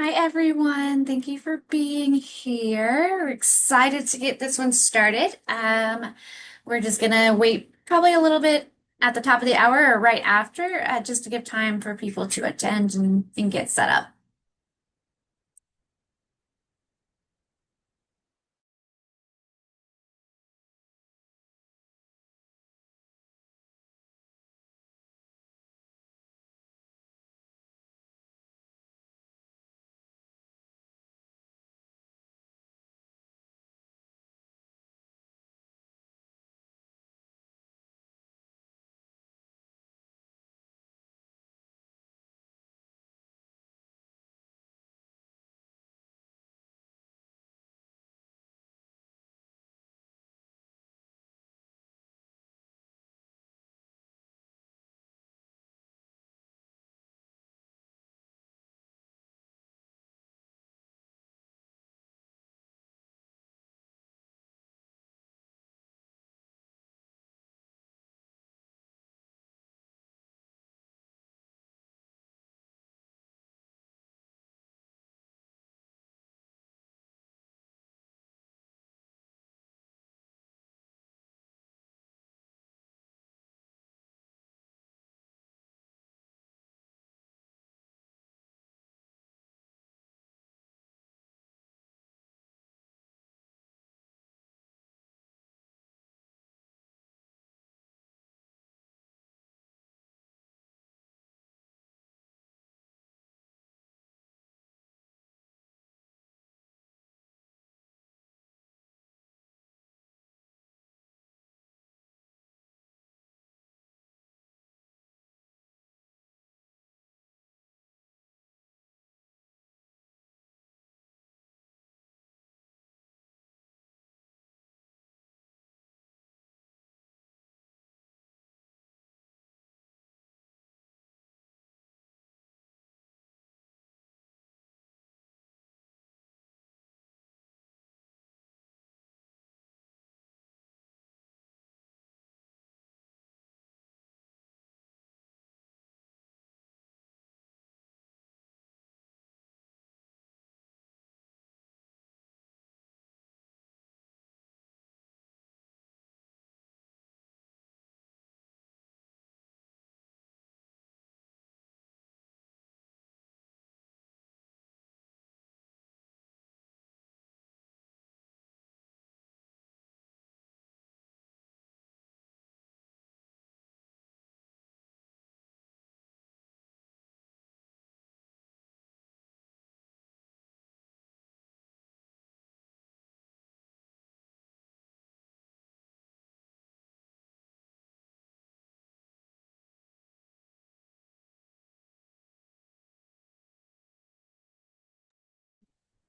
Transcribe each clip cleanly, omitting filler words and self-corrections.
Hi, everyone. Thank you for being here. We're excited to get this one started. We're just gonna wait probably a little bit at the top of the hour or right after, just to give time for people to attend and get set up.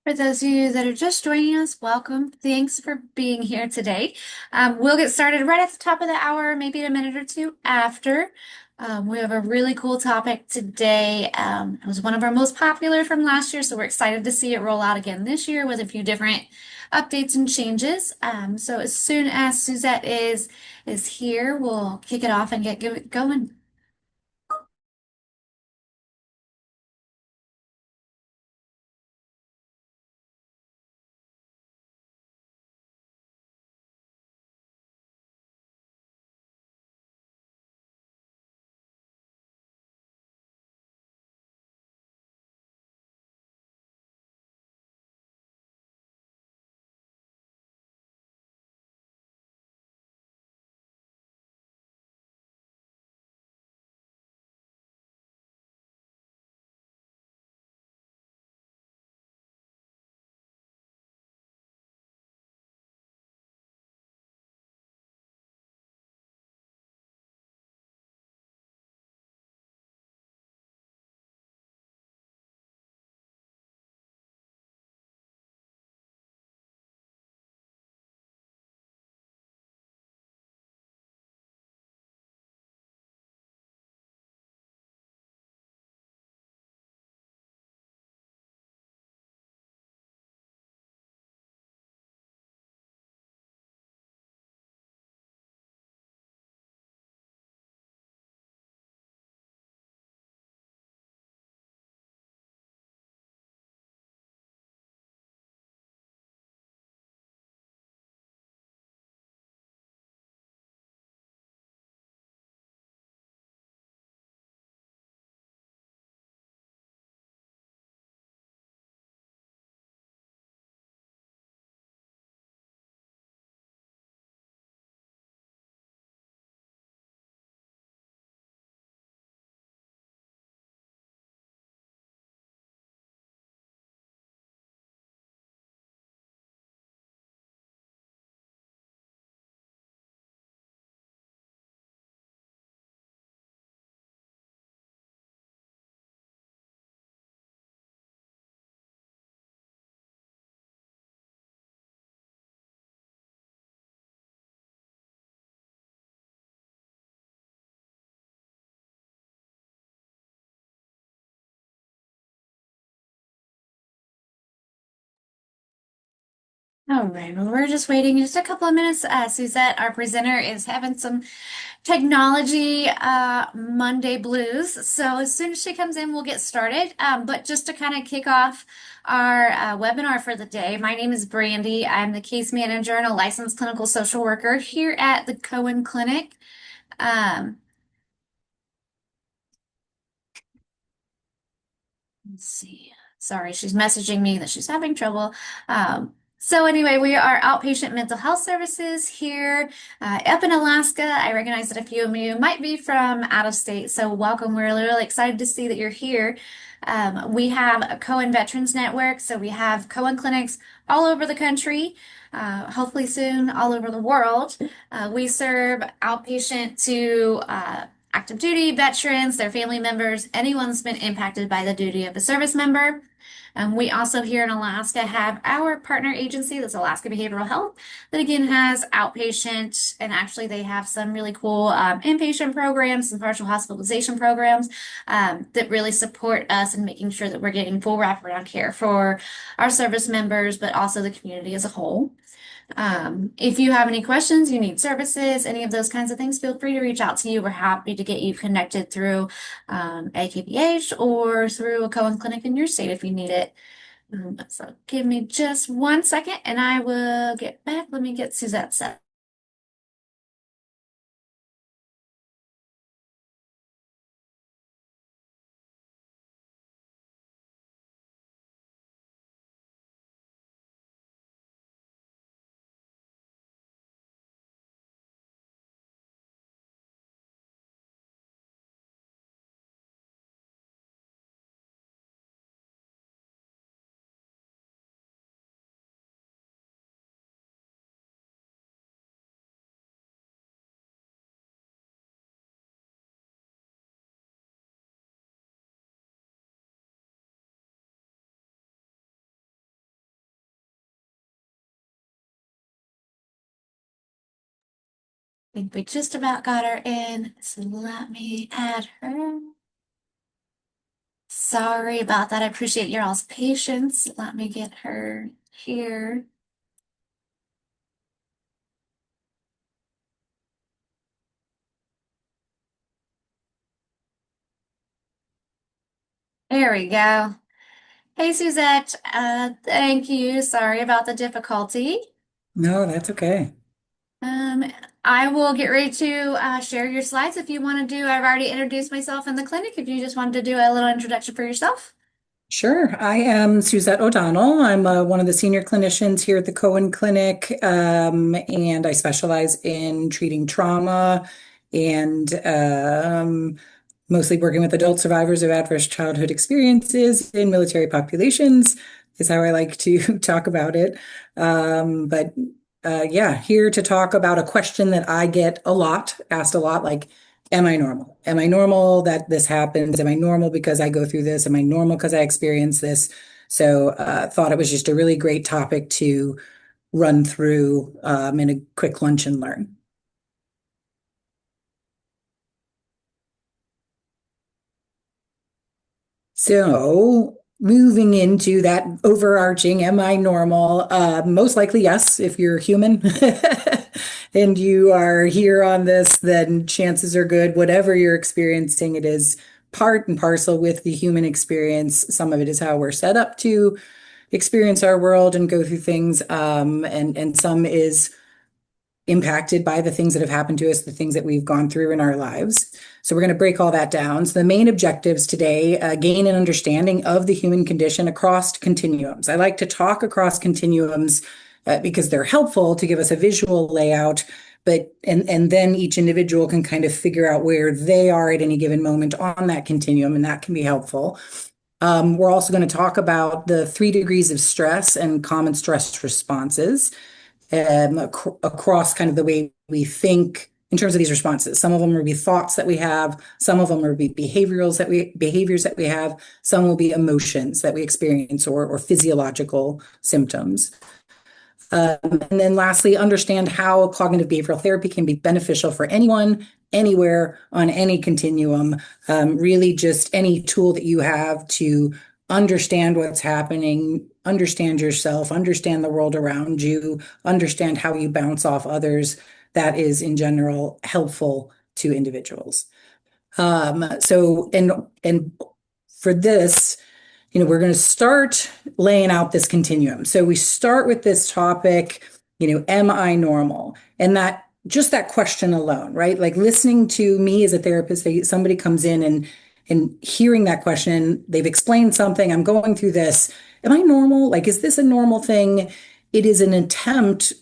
For those of you that are just joining us, welcome. Thanks for being here today. We'll get started right at the top of the hour, maybe a minute or two after. We have a really cool topic today. It was one of our most popular from last year, so we're excited to see it roll out again this year with a few different updates and changes. So as soon as Suzette is here, we'll kick it off and get going. All right, well, we're just waiting just a couple of minutes. Suzette, our presenter, is having some technology Monday blues. So as soon as she comes in, we'll get started. But just to kind of kick off our webinar for the day, my name is Brandy. I'm the case manager and a licensed clinical social worker here at the Cohen Clinic. Um, let's see. Sorry, she's messaging me that she's having trouble. So anyway, we are outpatient mental health services here up in Alaska. I recognize that a few of you might be from out of state, so welcome. We're really excited to see that you're here. We have a Cohen Veterans Network, so we have Cohen clinics all over the country, hopefully soon all over the world. We serve outpatient to active duty veterans, their family members, anyone that's been impacted by the duty of a service member. We also here in Alaska have our partner agency, that's Alaska Behavioral Health, that again has outpatient, and actually they have some really cool inpatient programs, some partial hospitalization programs that really support us in making sure that we're getting full wraparound care for our service members, but also the community as a whole. If you have any questions, you need services, any of those kinds of things, feel free to reach out to you. We're happy to get you connected through AKPH or through a Cohen clinic in your state if you need it. So give me just 1 second and I will get back. Let me get Suzette set. I think we just about got her in, so let me add her. Sorry about that. I appreciate your all's patience. Let me get her here. There we go. Hey, Suzette. Thank you. Sorry about the difficulty. No, that's okay. Um, I will get ready to share your slides if you want to do. I've already introduced myself in the clinic. If you just wanted to do a little introduction for yourself. Sure. I am Suzette O'Donnell. I'm one of the senior clinicians here at the Cohen Clinic, and I specialize in treating trauma and mostly working with adult survivors of adverse childhood experiences in military populations, is how I like to talk about it. But yeah, here to talk about a question that I get a lot, asked a lot, like, am I normal? Am I normal that this happens? Am I normal because I go through this? Am I normal because I experience this? So thought it was just a really great topic to run through in a quick lunch and learn. So moving into that overarching, am I normal? Most likely, yes, if you're human and you are here on this, then chances are good, whatever you're experiencing, it is part and parcel with the human experience. Some of it is how we're set up to experience our world and go through things, and some is impacted by the things that have happened to us, the things that we've gone through in our lives. So we're going to break all that down. So the main objectives today, gain an understanding of the human condition across continuums. I like to talk across continuums because they're helpful to give us a visual layout, but and then each individual can kind of figure out where they are at any given moment on that continuum, and that can be helpful. We're also going to talk about the 3 degrees of stress and common stress responses across kind of the way we think in terms of these responses. Some of them will be thoughts that we have, some of them will be behaviors that we have, some will be emotions that we experience or physiological symptoms. And then lastly, understand how cognitive behavioral therapy can be beneficial for anyone, anywhere, on any continuum. Really just any tool that you have to understand what's happening, understand yourself, understand the world around you, understand how you bounce off others, that is in general helpful to individuals. And for this, we're going to start laying out this continuum. So we start with this topic, am I normal? And that just that question alone, right? Like listening to me as a therapist, somebody comes in and hearing that question, they've explained something, I'm going through this. Am I normal? Like, is this a normal thing? It is an attempt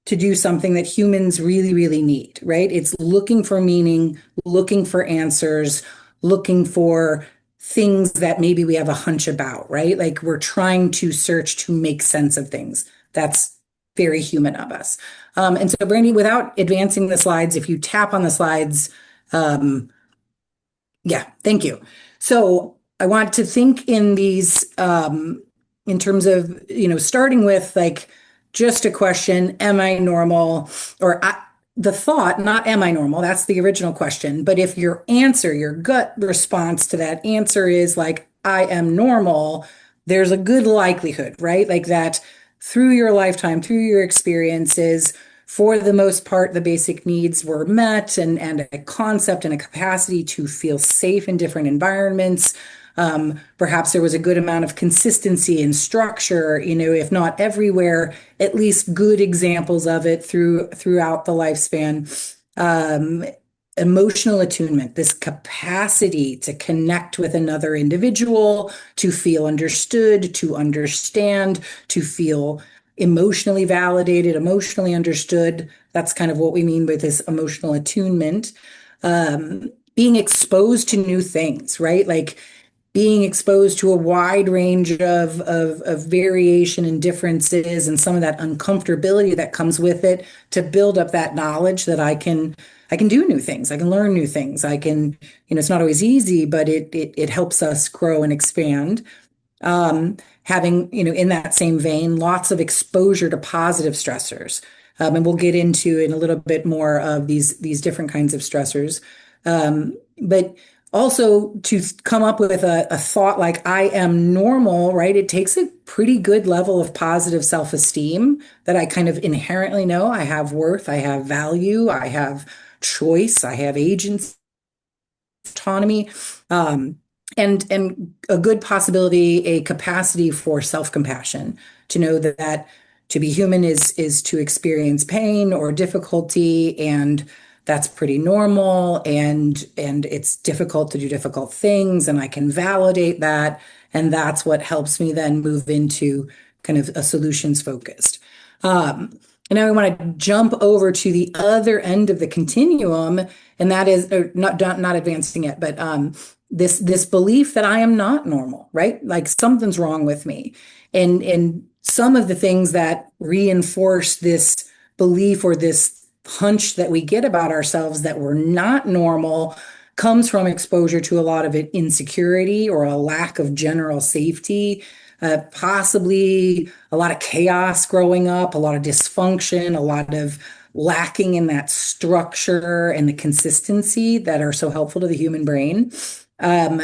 to do something that humans really, really need, right? It's looking for meaning, looking for answers, looking for things that maybe we have a hunch about, right? Like we're trying to search to make sense of things. That's very human of us. And so, Brandy, without advancing the slides, if you tap on the slides, um, yeah, thank you. So I want to think in these, in terms of, starting with like just a question, am I normal? Or the thought, not am I normal? That's the original question. But if your answer, your gut response to that answer is like, I am normal, there's a good likelihood, right? Like that through your lifetime, through your experiences, for the most part, the basic needs were met and a concept and a capacity to feel safe in different environments. Perhaps there was a good amount of consistency and structure, if not everywhere, at least good examples of it throughout the lifespan. Um, Emotional attunement, this capacity to connect with another individual, to feel understood, to understand, to feel emotionally validated, emotionally understood. That's kind of what we mean with this emotional attunement. Being exposed to new things, right? Like being exposed to a wide range of variation and differences and some of that uncomfortability that comes with it to build up that knowledge that I can do new things. I can learn new things. I can, it's not always easy, but it helps us grow and expand. Having, in that same vein, lots of exposure to positive stressors. And we'll get into in a little bit more of these different kinds of stressors. But also to come up with a thought like I am normal, right? It takes a pretty good level of positive self-esteem that I kind of inherently know I have worth, I have value, I have choice, I have agency, autonomy, and a good possibility, a capacity for self-compassion, to know that to be human is to experience pain or difficulty, and that's pretty normal, and it's difficult to do difficult things, and I can validate that, and that's what helps me then move into kind of a solutions focused. And now we want to jump over to the other end of the continuum, and that is not advancing it, but this belief that I am not normal, right? Like something's wrong with me. And some of the things that reinforce this belief or this hunch that we get about ourselves that we're not normal comes from exposure to a lot of it insecurity or a lack of general safety, possibly a lot of chaos growing up, a lot of dysfunction, a lot of lacking in that structure and the consistency that are so helpful to the human brain. Um,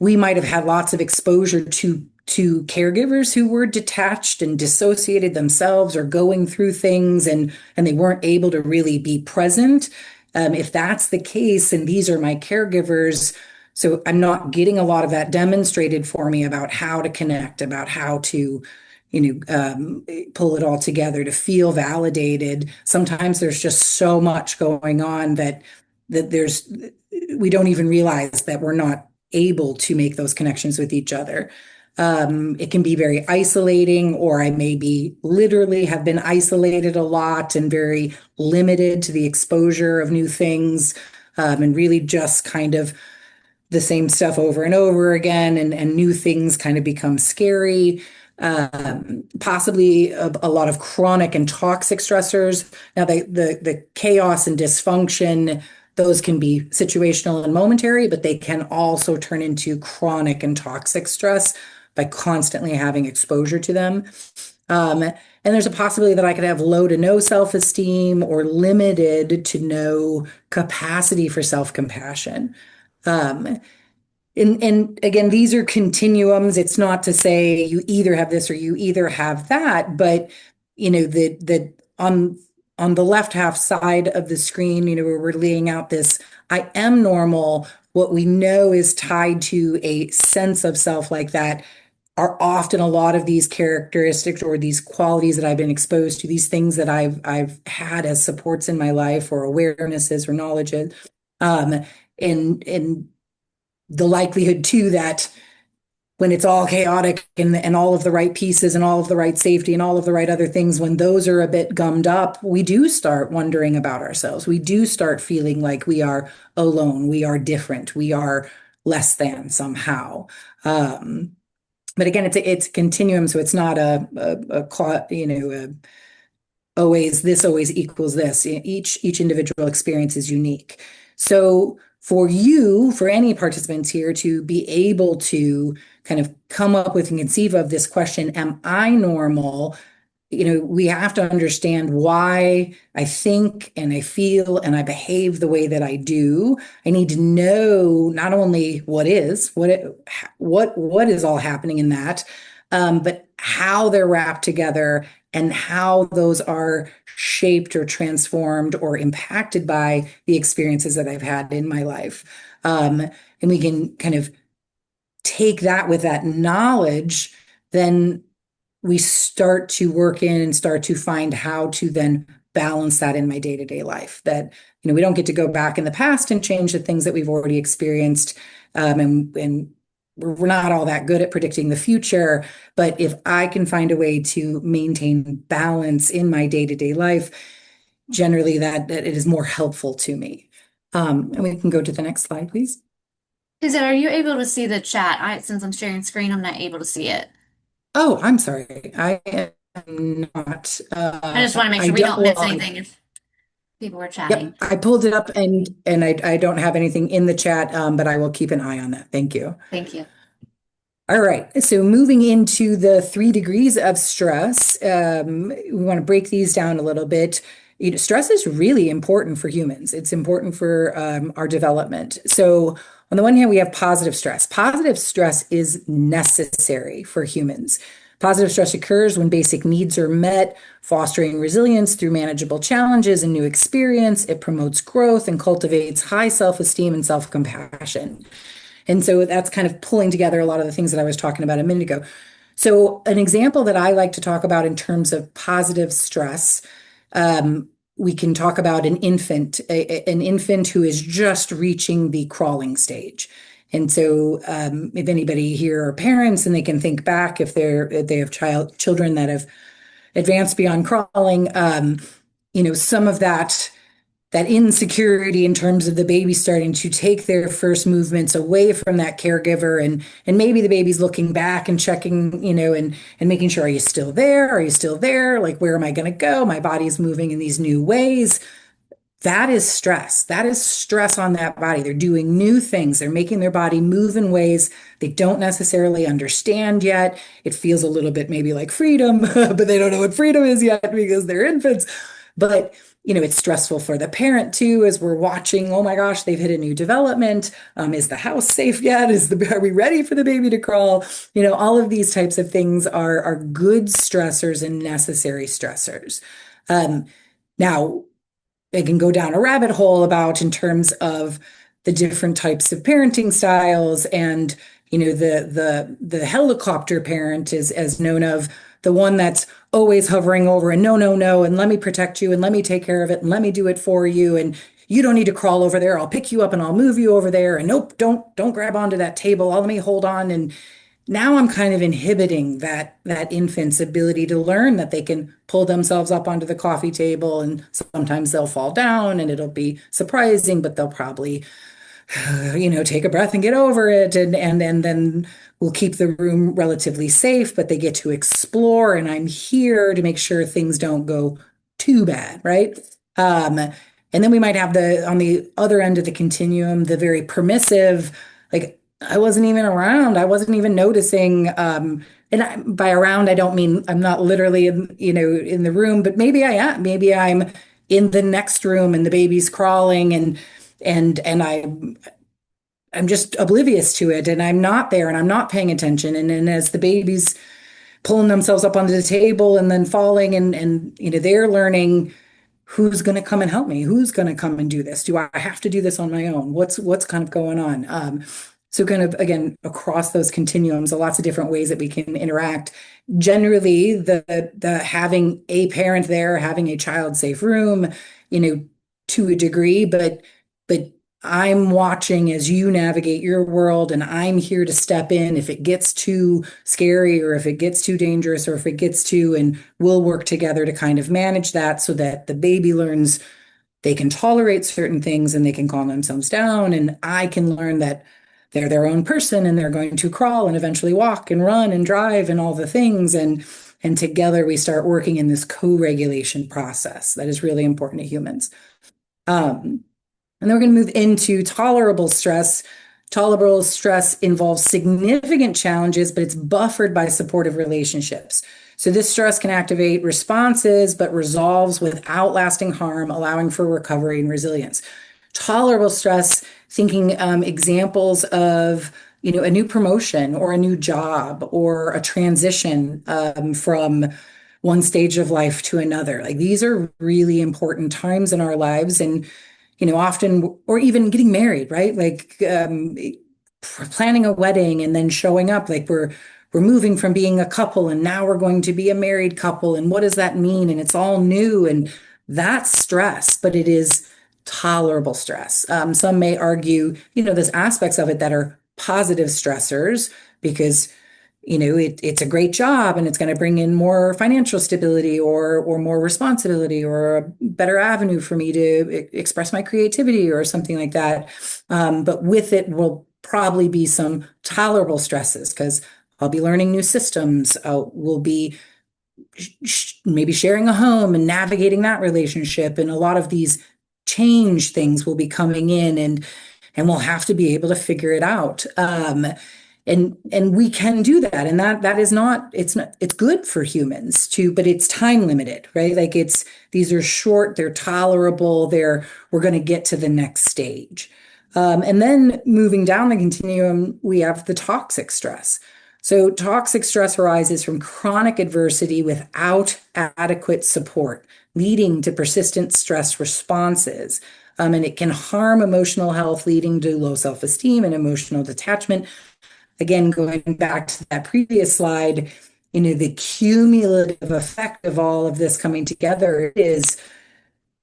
we might have had lots of exposure to caregivers who were detached and dissociated themselves or going through things and they weren't able to really be present. If that's the case, and these are my caregivers, so I'm not getting a lot of that demonstrated for me about how to connect, about how to, pull it all together to feel validated. Sometimes there's just so much going on that we don't even realize that we're not able to make those connections with each other. It can be very isolating, or I maybe literally have been isolated a lot and very limited to the exposure of new things, and really just kind of the same stuff over and over again, and new things kind of become scary. Possibly a lot of chronic and toxic stressors. Now, the chaos and dysfunction, those can be situational and momentary, but they can also turn into chronic and toxic stress by constantly having exposure to them. And there's a possibility that I could have low to no self-esteem or limited to no capacity for self-compassion. Um, and again, these are continuums. It's not to say you either have this or you either have that, but the on the left half side of the screen, where we're laying out this I am normal, what we know is tied to a sense of self like that are often a lot of these characteristics or these qualities that I've been exposed to, these things that I've had as supports in my life or awarenesses or knowledges. Um, and the likelihood too that when it's all chaotic and all of the right pieces and all of the right safety and all of the right other things, when those are a bit gummed up, we do start wondering about ourselves. We do start feeling like we are alone, we are different, we are less than somehow. But again, it's a continuum, so it's not always this always equals this. Each individual experience is unique. So for you, for any participants here to be able to kind of come up with and conceive of this question, am I normal? We have to understand why I think and I feel and I behave the way that I do. I need to know not only what is all happening in that, but how they're wrapped together and how those are shaped or transformed or impacted by the experiences that I've had in my life. And we can kind of take that with that knowledge, then we start to work in and start to find how to then balance that in my day-to-day life. That, we don't get to go back in the past and change the things that we've already experienced. And we're not all that good at predicting the future. But if I can find a way to maintain balance in my day-to-day life, generally that it is more helpful to me. And we can go to the next slide, please. Suzette, are you able to see the chat? Since I'm sharing screen, I'm not able to see it. Oh, I'm sorry. I am not. I just want to make I sure we don't. don't miss Well, anything if people were yep, chatting. I pulled it up and I don't have anything in the chat, but I will keep an eye on that. Thank you. Thank you. All right. So moving into the 3 degrees of stress, we want to break these down a little bit. Stress is really important for humans. It's important for our development. So on the one hand, we have positive stress. Positive stress is necessary for humans. Positive stress occurs when basic needs are met, fostering resilience through manageable challenges and new experience. It promotes growth and cultivates high self-esteem and self-compassion. And so that's kind of pulling together a lot of the things that I was talking about a minute ago. So an example that I like to talk about in terms of positive stress, we can talk about an infant who is just reaching the crawling stage. And so if anybody here are parents and they can think back if they have children that have advanced beyond crawling, some of that insecurity in terms of the baby starting to take their first movements away from that caregiver and maybe the baby's looking back and checking, and making sure, are you still there? Are you still there? Like, where am I going to go? My body's moving in these new ways. That is stress. That is stress on that body. They're doing new things. They're making their body move in ways they don't necessarily understand yet. It feels a little bit maybe like freedom, but they don't know what freedom is yet because they're infants. But it's stressful for the parent too, as we're watching, oh my gosh, they've hit a new development. Is the house safe yet? Are we ready for the baby to crawl? All of these types of things are good stressors and necessary stressors. Now, I can go down a rabbit hole about in terms of the different types of parenting styles and the helicopter parent is as known of the one that's always hovering over and no, no, no, and let me protect you and let me take care of it and let me do it for you. And you don't need to crawl over there. I'll pick you up and I'll move you over there. And nope, don't grab onto that table. I'll let me hold on. And now I'm kind of inhibiting that infant's ability to learn that they can pull themselves up onto the coffee table and sometimes they'll fall down and it'll be surprising, but they'll probably take a breath and get over it. And then we'll keep the room relatively safe, but they get to explore. And I'm here to make sure things don't go too bad, right? And then we might have on the other end of the continuum, the very permissive, like I wasn't even around. I wasn't even noticing. By around, I don't mean I'm not literally in the room, but maybe I am. Maybe I'm in the next room and the baby's crawling and I I'm just oblivious to it and I'm not there and I'm not paying attention. And then as the baby's pulling themselves up onto the table and then falling and they're learning who's going to come and help me, who's going to come and do this, do I have to do this on my own, what's kind of going on. So kind of again across those continuums, lots of different ways that we can interact. Generally the having a parent there, having a child safe room, you know to a degree, but I'm watching as you navigate your world, and I'm here to step in if it gets too scary or if it gets too dangerous or if it gets too, and we'll work together to kind of manage that so that the baby learns they can tolerate certain things and they can calm themselves down. And I can learn that they're their own person and they're going to crawl and eventually walk and run and drive and all the things. And together we start working in this co-regulation process that is really important to humans. Um, and then we're going to move into tolerable stress. Tolerable stress involves significant challenges, but it's buffered by supportive relationships. So this stress can activate responses, but resolves without lasting harm, allowing for recovery and resilience. Tolerable stress, thinking examples of, a new promotion or a new job or a transition from one stage of life to another. Like these are really important times in our lives. And often, or even getting married, right? Like planning a wedding and then showing up, like we're moving from being a couple and now we're going to be a married couple. And what does that mean? And it's all new, and that's stress, but it is tolerable stress. Some may argue, there's aspects of it that are positive stressors because it's a great job and it's going to bring in more financial stability or more responsibility or a better avenue for me to express my creativity or something like that. But with it will probably be some tolerable stresses because I'll be learning new systems. We'll be maybe sharing a home and navigating that relationship, and a lot of these change things will be coming in, and we'll have to be able to figure it out. And we can do that, and that is not it's good for humans too, but it's time limited, right? Like these are short, they're tolerable, we're going to get to the next stage. And then moving down the continuum, we have the toxic stress. So toxic stress arises from chronic adversity without adequate support, leading to persistent stress responses. And it can harm emotional health, leading to low self-esteem and emotional detachment. Again, going back to that previous slide, the cumulative effect of all of this coming together is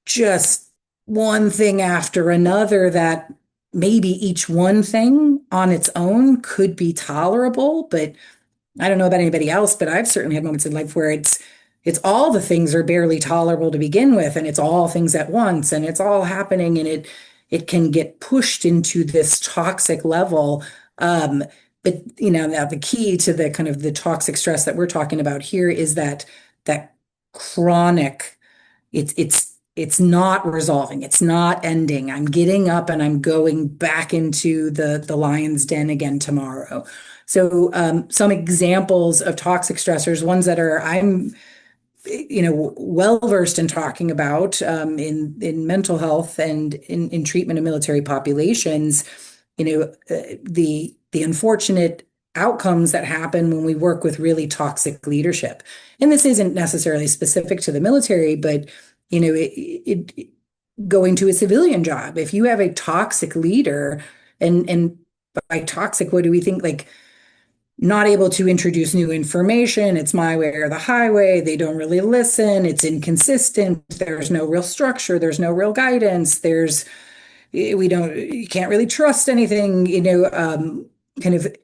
just one thing after another that maybe each one thing on its own could be tolerable, but I don't know about anybody else, but I've certainly had moments in life where it's all the things are barely tolerable to begin with, and it's all things at once, and it's all happening, and it can get pushed into this toxic level. But now the key to the kind of the toxic stress that we're talking about here is that chronic, it's not resolving, it's not ending. I'm getting up and I'm going back into the lion's den again tomorrow. So some examples of toxic stressors, ones that I'm well versed in talking about in mental health and in treatment of military populations. The unfortunate outcomes that happen when we work with really toxic leadership. And this isn't necessarily specific to the military, but going to a civilian job, if you have a toxic leader, and by toxic, what do we think? Like not able to introduce new information. It's my way or the highway. They don't really listen. It's inconsistent. There's no real structure. There's no real guidance. You can't really trust anything, kind of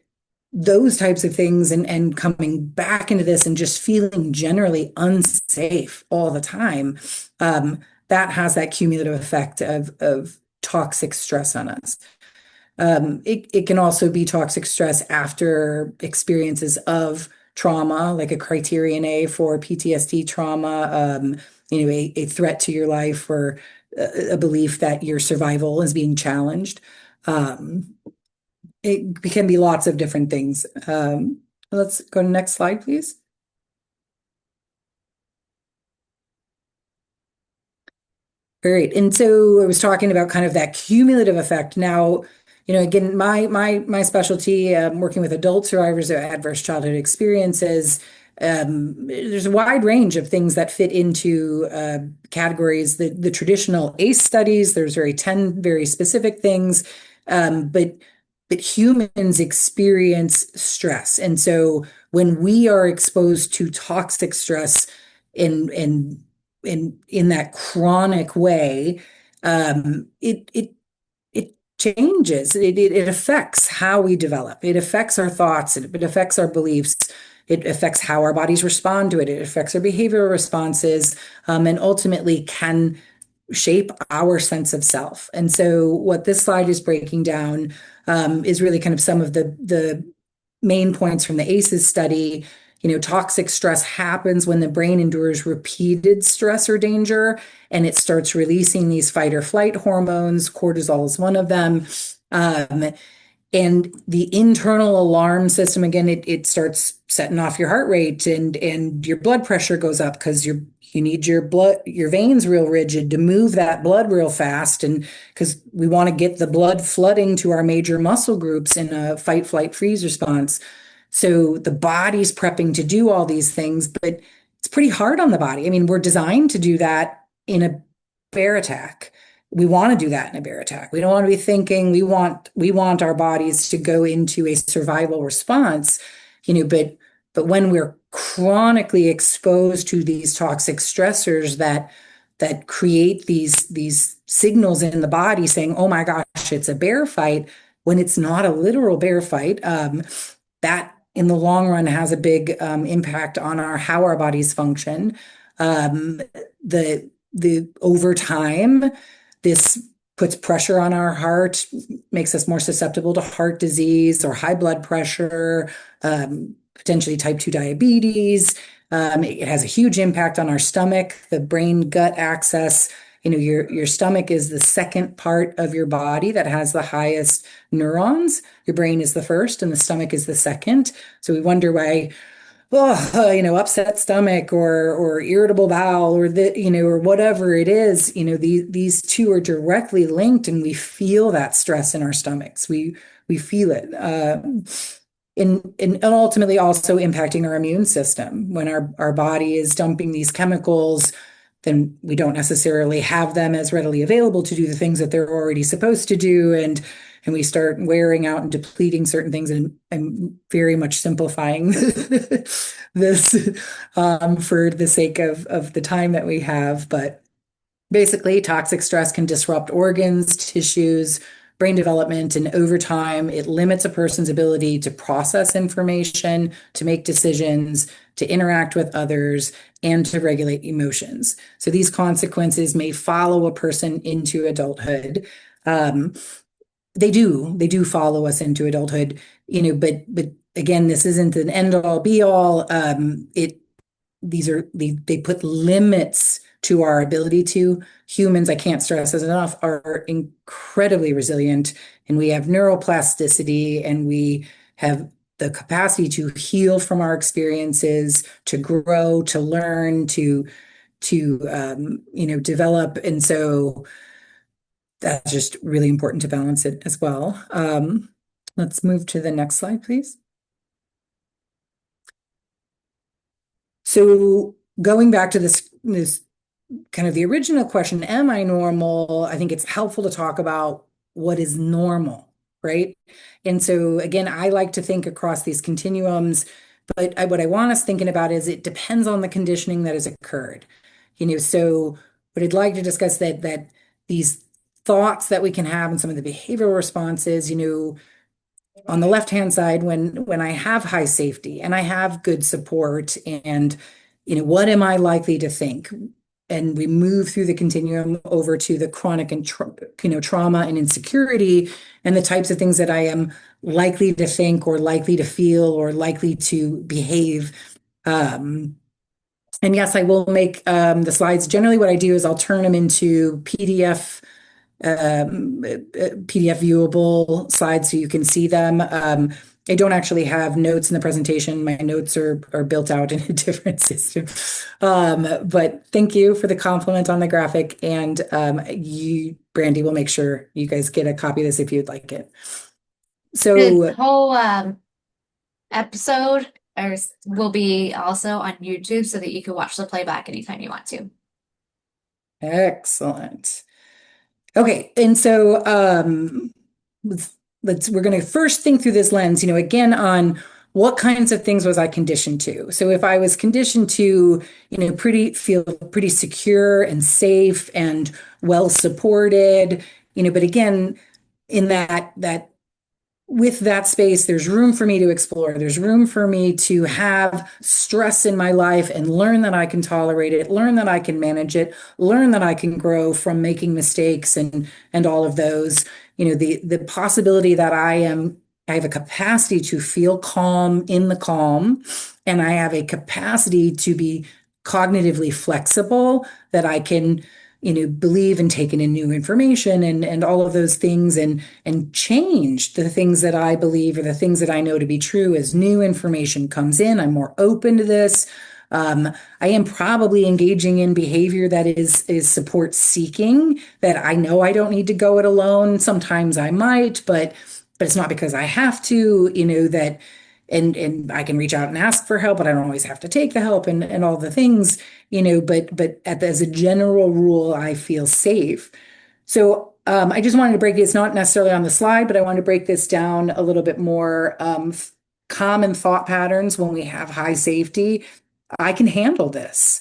those types of things, and coming back into this and just feeling generally unsafe all the time. That has that cumulative effect of toxic stress on us. It can also be toxic stress after experiences of trauma, like a criterion A for PTSD trauma, a threat to your life or a belief that your survival is being challenged. It can be lots of different things. Let's go to the next slide, please. Great. And so I was talking about kind of that cumulative effect. Now, Again, my specialty, working with adult survivors of adverse childhood experiences, there's a wide range of things that fit into categories. The traditional ACE studies, there's 10 very specific things, but humans experience stress, and so when we are exposed to toxic stress in that chronic way, it changes. It affects how we develop. It affects our thoughts. It affects our beliefs. It affects how our bodies respond to it. It affects our behavioral responses, and ultimately can shape our sense of self. And so, what this slide is breaking down is really kind of some of the main points from the ACEs study. Toxic stress happens when the brain endures repeated stress or danger, and it starts releasing these fight or flight hormones. Cortisol is one of them. And the internal alarm system, again, it starts setting off your heart rate, and your blood pressure goes up because you need your veins real rigid to move that blood real fast, and because we want to get the blood flooding to our major muscle groups in a fight, flight, freeze response. So the body's prepping to do all these things, but it's pretty hard on the body. I mean, we're designed to do that in a bear attack. We want to do that in a bear attack. We don't want to be thinking. We want our bodies to go into a survival response, but when we're chronically exposed to these toxic stressors that create these signals in the body saying, "Oh my gosh, it's a bear fight," when it's not a literal bear fight, that in the long run has a big impact on how our bodies function. The over time, this puts pressure on our heart, makes us more susceptible to heart disease or high blood pressure, potentially type 2 diabetes. It has a huge impact on our stomach, the brain gut axis. Your stomach is the second part of your body that has the highest neurons. Your brain is the first, and the stomach is the second. So we wonder why, upset stomach or irritable bowel or whatever it is. These two are directly linked, and we feel that stress in our stomachs. We feel it. And ultimately also impacting our immune system. When our body is dumping these chemicals, then we don't necessarily have them as readily available to do the things that they're already supposed to do. And we start wearing out and depleting certain things. And I'm very much simplifying this for the sake of the time that we have. But basically, toxic stress can disrupt organs, tissues, brain development, and over time, it limits a person's ability to process information, to make decisions, to interact with others, and to regulate emotions. So these consequences may follow a person into adulthood. They do follow us into adulthood, but again, this isn't an end all be all. They put limits to our ability to. Humans, I can't stress this enough, are incredibly resilient, and we have neuroplasticity, and we have the capacity to heal from our experiences, to grow, to learn, to develop. And so that's just really important to balance it as well. Let's move to the next slide, please. So going back to this kind of the original question, am I normal? I think it's helpful to talk about what is normal, right? And so again, I like to think across these continuums, but what I want us thinking about is it depends on the conditioning that has occurred. So what I'd like to discuss that these thoughts that we can have and some of the behavioral responses, on the left-hand side, when I have high safety and I have good support, and what am I likely to think? And we move through the continuum over to the chronic and trauma and insecurity, and the types of things that I am likely to think or likely to feel or likely to behave. And yes, I will make the slides. Generally, what I do is I'll turn them into PDF viewable slides so you can see them. I don't actually have notes in the presentation. My notes are built out in a different system. But thank you for the compliment on the graphic. And Brandy will make sure you guys get a copy of this if you'd like it. This So whole episode will be also on YouTube so that you can watch the playback anytime you want to. excellent. Okay, and so we're going to first think through this lens, again on what kinds of things was I conditioned to. So if I was conditioned to, feel pretty secure and safe and well supported, but again, in that with that space, there's room for me to explore. There's room for me to have stress in my life and learn that I can tolerate it, learn that I can manage it, learn that I can grow from making mistakes and all of those. The possibility that I have a capacity to feel calm in the calm, and I have a capacity to be cognitively flexible, that I can believe and take in new information and all of those things and change the things that I believe or the things that I know to be true as new information comes in. I'm more open to this. I am probably engaging in behavior that is support seeking, that I know I don't need to go it alone. Sometimes I might, but it's not because I have to, that and I can reach out and ask for help, but I don't always have to take the help and all the things, as a general rule, I feel safe. So I just wanted to break it. It's not necessarily on the slide, but I wanted to break this down a little bit more. Common thought patterns when we have high safety. I can handle this,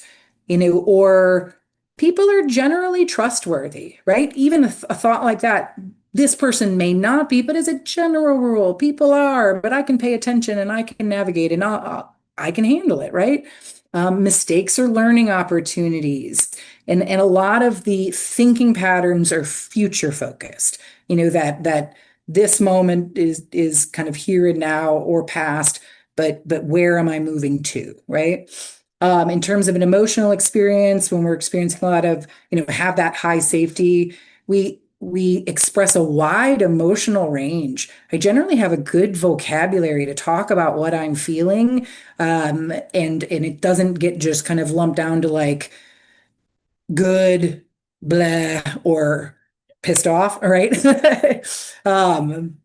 or people are generally trustworthy, right? Even a thought like that, this person may not be, but as a general rule, people are, but I can pay attention and I can navigate and I can handle it, right? Mistakes are learning opportunities. And a lot of the thinking patterns are future focused, that this moment is kind of here and now or past, but where am I moving to, right? In terms of an emotional experience, when we're experiencing a lot of, have that high safety, we express a wide emotional range. I generally have a good vocabulary to talk about what I'm feeling, and it doesn't get just kind of lumped down to like good, blah, or pissed off. All right. um,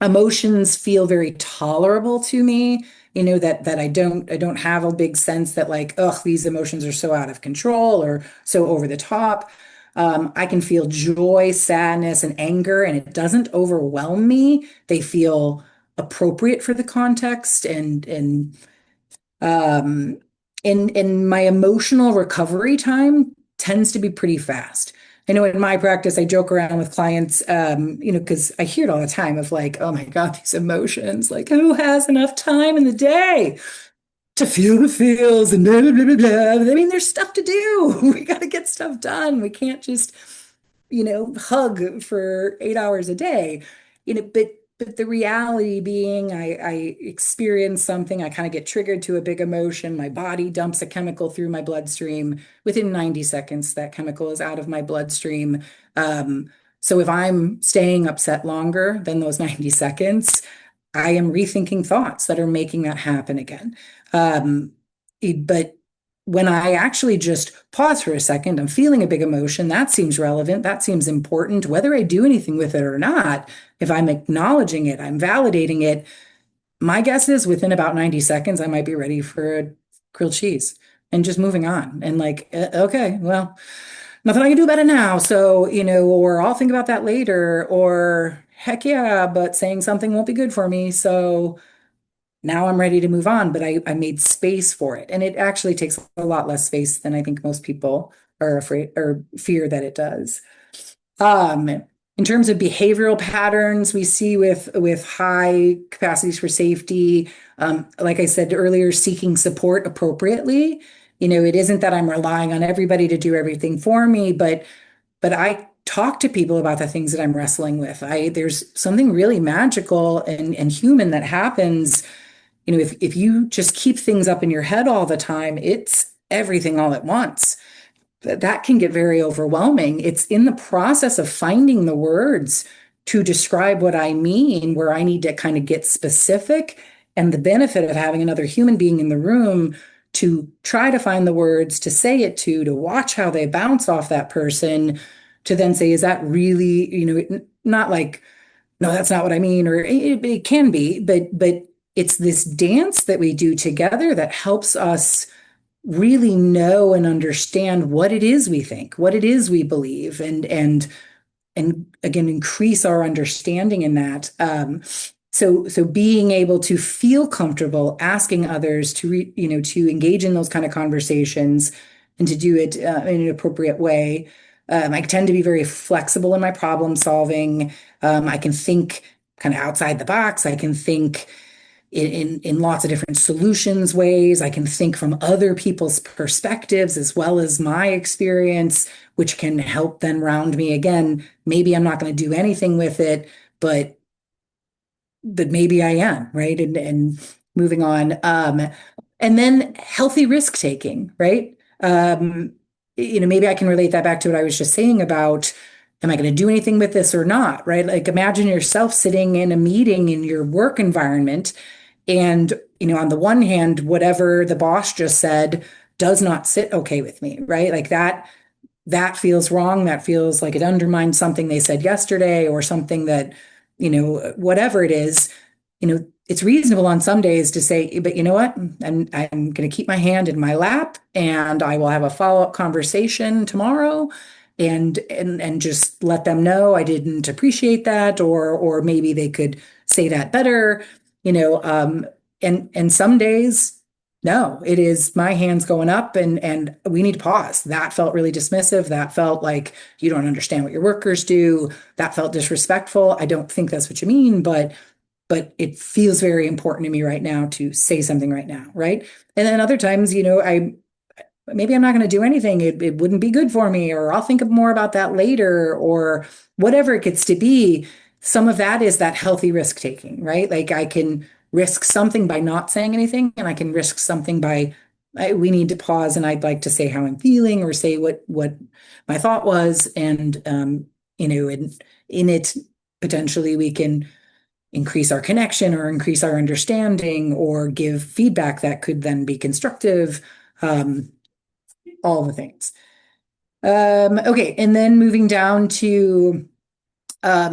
Emotions feel very tolerable to me, that I don't have a big sense that like, oh, these emotions are so out of control or so over the top. I can feel joy, sadness, and anger, and it doesn't overwhelm me. They feel appropriate for the context um, and my emotional recovery time tends to be pretty fast. I know in my practice, I joke around with clients, because I hear it all the time of like, oh my God, these emotions, like who has enough time in the day to feel the feels and blah, blah, blah, blah, blah. I mean, there's stuff to do. We got to get stuff done. We can't just, hug for 8 hours a day, but the reality being I experience something, I kind of get triggered to a big emotion. My body dumps a chemical through my bloodstream. Within 90 seconds, that chemical is out of my bloodstream. So if I'm staying upset longer than those 90 seconds, I am rethinking thoughts that are making that happen again. Um, but when I actually just pause for a second, I'm feeling a big emotion. That seems relevant. That seems important. Whether I do anything with it or not, if I'm acknowledging it, I'm validating it, my guess is within about 90 seconds, I might be ready for a grilled cheese and just moving on. And like, okay, well, nothing I can do about it now. So, or I'll think about that later, or heck yeah, but saying something won't be good for me. So, now I'm ready to move on, but I made space for it. And it actually takes a lot less space than I think most people are afraid or fear that it does. Um, in terms of behavioral patterns we see with high capacities for safety, like I said earlier, seeking support appropriately. It isn't that I'm relying on everybody to do everything for me, but I talk to people about the things that I'm wrestling with. There's something really magical and human that happens. If you just keep things up in your head all the time, it's everything all at once. That can get very overwhelming. It's in the process of finding the words to describe what I mean, where I need to kind of get specific, and the benefit of having another human being in the room to try to find the words to say it to watch how they bounce off that person, to then say, is that really, not like, no, that's not what I mean, or it can be, but it's this dance that we do together that helps us really know and understand what it is we think, what it is we believe, and again increase our understanding in that. So being able to feel comfortable asking others to engage in those kind of conversations and to do it in an appropriate way. I tend to be very flexible in my problem solving. I can think kind of outside the box. I can think in lots of different solutions ways. I can think from other people's perspectives as well as my experience, which can help then round me again. Maybe I'm not going to do anything with it, but maybe I am, right? And moving on. And then healthy risk taking, right? Maybe I can relate that back to what I was just saying about, am I going to do anything with this or not, right? Like imagine yourself sitting in a meeting in your work environment and, on the one hand, whatever the boss just said does not sit okay with me, right? Like that feels wrong. That feels like it undermines something they said yesterday or something that, whatever it is, it's reasonable on some days to say, but you know what? I'm going to keep my hand in my lap and I will have a follow-up conversation tomorrow and just let them know I didn't appreciate that, or maybe they could say that better, and some days, no, it is my hands going up and we need to pause. That felt really dismissive. That felt like you don't understand what your workers do. That felt disrespectful. I don't think that's what you mean, but it feels very important to me right now to say something right now, right? And then other times, maybe I'm not going to do anything. It wouldn't be good for me, or I'll think more about that later, or whatever it gets to be. Some of that is that healthy risk taking, right? Like I can risk something by not saying anything, and I can risk something by we need to pause, and I'd like to say how I'm feeling or say what my thought was, and in it potentially we can increase our connection or increase our understanding or give feedback that could then be constructive. All the things. Okay, and then moving down to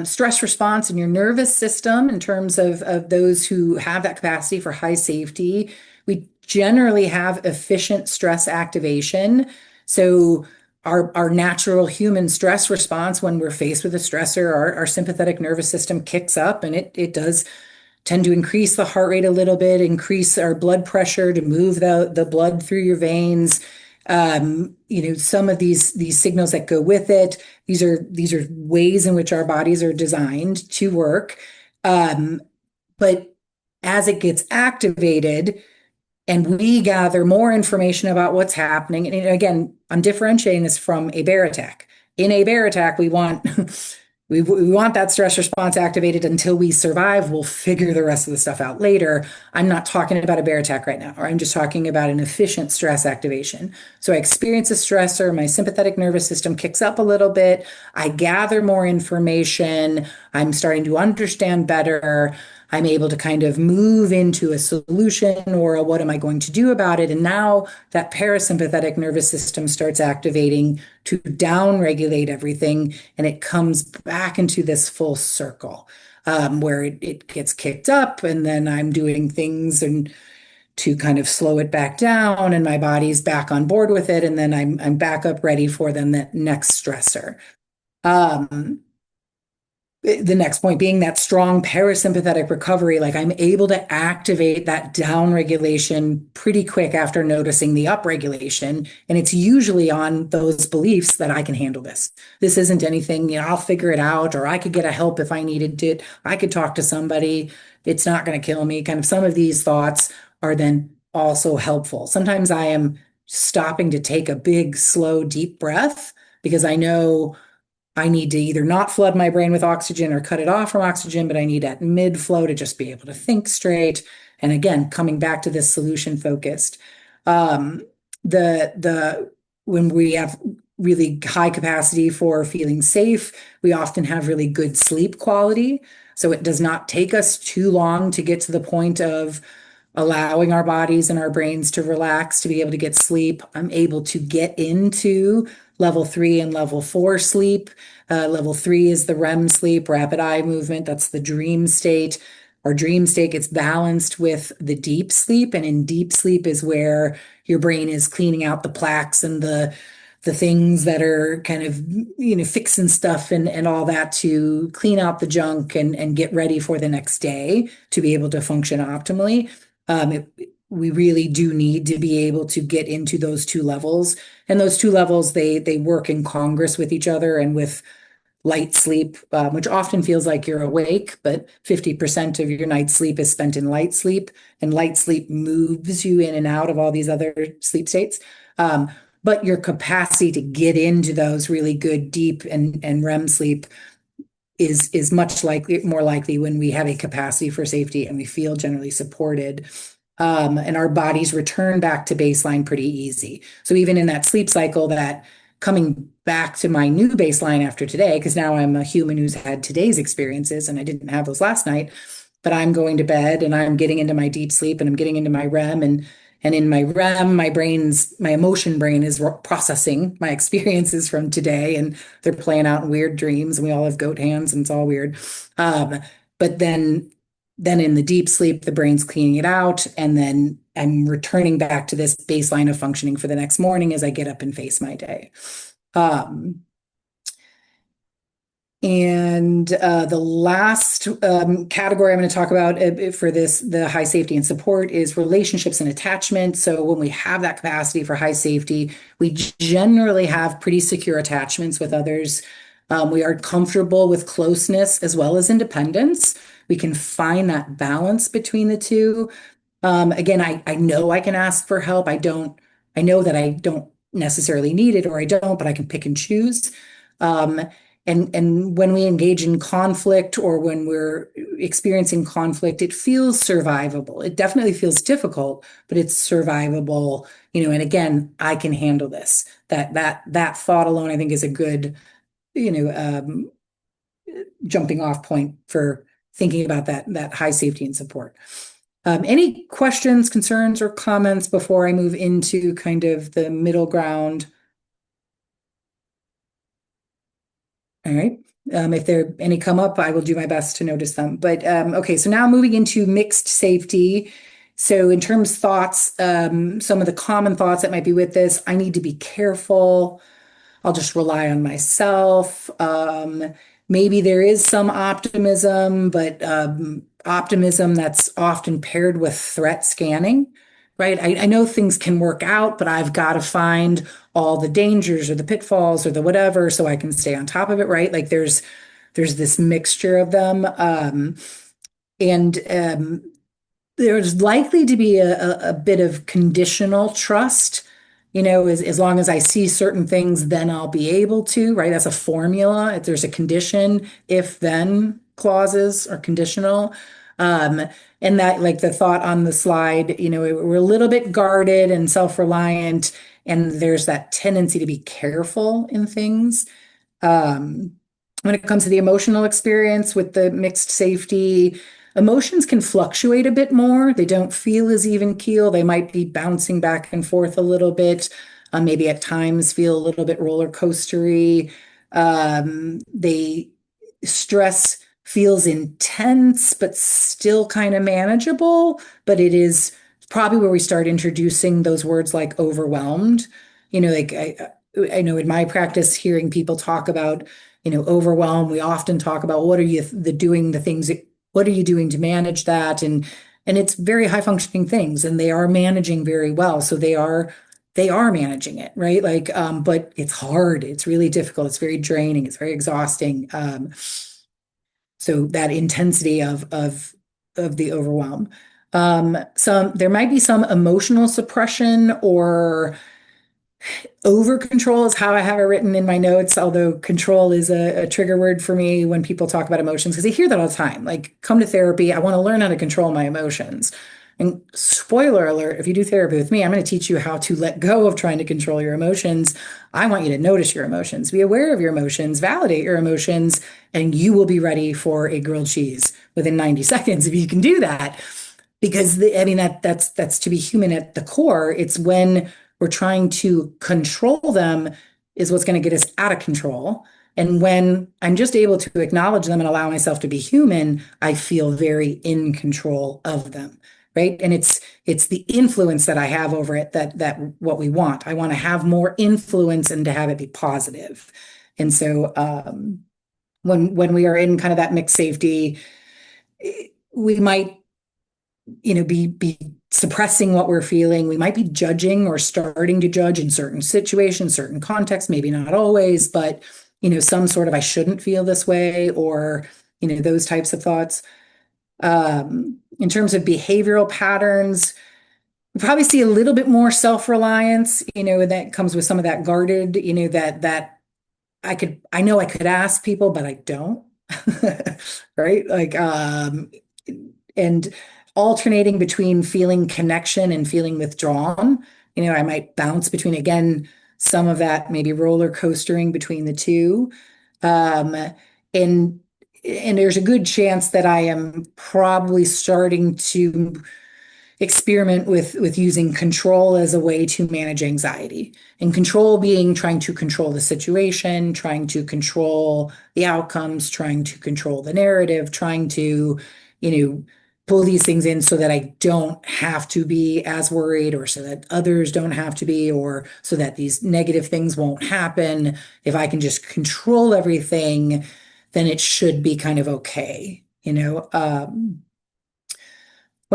stress response in your nervous system in terms of those who have that capacity for high safety. We generally have efficient stress activation. So our natural human stress response when we're faced with a stressor, our sympathetic nervous system kicks up, and it does tend to increase the heart rate a little bit, increase our blood pressure to move the blood through your veins. Some of these signals that go with it. These are ways in which our bodies are designed to work. But as it gets activated and we gather more information about what's happening, and again, I'm differentiating this from a bear attack. In a bear attack, we want we want that stress response activated until we survive. We'll figure the rest of the stuff out later. I'm not talking about a bear attack right now, or I'm just talking about an efficient stress activation. So I experience a stressor, my sympathetic nervous system kicks up a little bit. I gather more information. I'm starting to understand better. I'm able to kind of move into a solution or a what am I going to do about it? And now that parasympathetic nervous system starts activating to down-regulate everything, and it comes back into this full circle where it gets kicked up, and then I'm doing things and to kind of slow it back down, and my body's back on board with it, and then I'm back up ready for then that next stressor. The next point being that strong parasympathetic recovery, like I'm able to activate that down regulation pretty quick after noticing the up regulation. And it's usually on those beliefs that I can handle this. This isn't anything, I'll figure it out, or I could get a help if I needed it. I could talk to somebody. It's not going to kill me. Kind of some of these thoughts are then also helpful. Sometimes I am stopping to take a big, slow, deep breath because I know I need to either not flood my brain with oxygen or cut it off from oxygen, but I need that mid flow to just be able to think straight. And again, coming back to this solution focused. When we have really high capacity for feeling safe, we often have really good sleep quality. So it does not take us too long to get to the point of allowing our bodies and our brains to relax, to be able to get sleep. I'm able to get into level 3 and level 4 sleep. Level 3 is the REM sleep, rapid eye movement. That's the dream state. Our dream state gets balanced with the deep sleep. And in deep sleep is where your brain is cleaning out the plaques and the things that are kind of, fixing stuff and all that to clean out the junk and get ready for the next day to be able to function optimally. We really do need to be able to get into those two levels. And those two levels, they work in congress with each other, and with light sleep, which often feels like you're awake, but 50% of your night's sleep is spent in light sleep, and light sleep moves you in and out of all these other sleep states. But your capacity to get into those really good deep and REM sleep is much more likely when we have a capacity for safety and we feel generally supported. And our bodies return back to baseline pretty easy. So even in that sleep cycle, that coming back to my new baseline after today, because now I'm a human who's had today's experiences and I didn't have those last night, but I'm going to bed and I'm getting into my deep sleep and I'm getting into my REM, and in my REM, my emotion brain is processing my experiences from today, and they're playing out in weird dreams, and we all have goat hands and it's all weird. But then in the deep sleep, the brain's cleaning it out, and then I'm returning back to this baseline of functioning for the next morning as I get up and face my day. And the last category I'm going to talk about for the high safety and support, is relationships and attachment. So when we have that capacity for high safety, we generally have pretty secure attachments with others. We are comfortable with closeness as well as independence. We can find that balance between the two. Again, I know I can ask for help. I know that I don't necessarily need it, or I don't, but I can pick and choose. And when we engage in conflict, or when we're experiencing conflict, it feels survivable. It definitely feels difficult, but it's survivable. And again, I can handle this. That thought alone, I think, is a good, jumping off point for thinking about that high safety and support. Any questions, concerns, or comments before I move into kind of the middle ground? All right. If there any come up, I will do my best to notice them. But okay, so now moving into mixed safety. So in terms of thoughts, some of the common thoughts that might be with this: I need to be careful. I'll just rely on myself. Maybe there is some optimism, but optimism that's often paired with threat scanning, right? I know things can work out, but I've got to find all the dangers or the pitfalls or the whatever so I can stay on top of it, right? Like there's this mixture of them. And there's likely to be a bit of conditional trust. As long as I see certain things, then I'll be able to, right? That's a formula. If there's a condition, if then clauses are conditional. And that, like the thought on the slide, we're a little bit guarded and self-reliant, and there's that tendency to be careful in things. When it comes to the emotional experience with the mixed safety, emotions can fluctuate a bit more. They don't feel as even keel. They might be bouncing back and forth a little bit. Maybe at times feel a little bit roller coastery. Stress feels intense, but still kind of manageable. But it is probably where we start introducing those words like overwhelmed. Like I know in my practice, hearing people talk about, overwhelm, we often talk about what are you doing to manage that? And it's very high functioning things, and they are managing very well. So they are managing it, right? Like, but it's hard. It's really difficult. It's very draining. It's very exhausting. So that intensity of the overwhelm. There might be some emotional suppression or over control is how I have it written in my notes, although control is a trigger word for me when people talk about emotions, because I hear that all the time. Like, come to therapy, I want to learn how to control my emotions. And spoiler alert, if you do therapy with me, I'm going to teach you how to let go of trying to control your emotions. I want you to notice your emotions, be aware of your emotions, validate your emotions, and you will be ready for a grilled cheese within 90 seconds if you can do that. because I mean that's to be human at the core. It's when we're trying to control them is what's going to get us out of control. And when I'm just able to acknowledge them and allow myself to be human, I feel very in control of them, right? And it's the influence that I have over it that what we want. I want to have more influence and to have it be positive. And so when we are in kind of that mixed safety, we might be suppressing what we're feeling. We might be judging or starting to judge in certain situations, certain contexts, maybe not always, but some sort of I shouldn't feel this way, or those types of thoughts. In terms of behavioral patterns, we probably see a little bit more self-reliance, that comes with some of that guarded, that I know I could ask people, but I don't. Right? Like and alternating between feeling connection and feeling withdrawn. I might bounce between, again, some of that maybe roller coastering between the two. Um, and and there's a good chance that I am probably starting to experiment with using control as a way to manage anxiety. And control being trying to control the situation, trying to control the outcomes, trying to control the narrative, trying to, you know, pull these things in so that I don't have to be as worried, or so that others don't have to be, or so that these negative things won't happen. If I can just control everything, then it should be kind of okay. When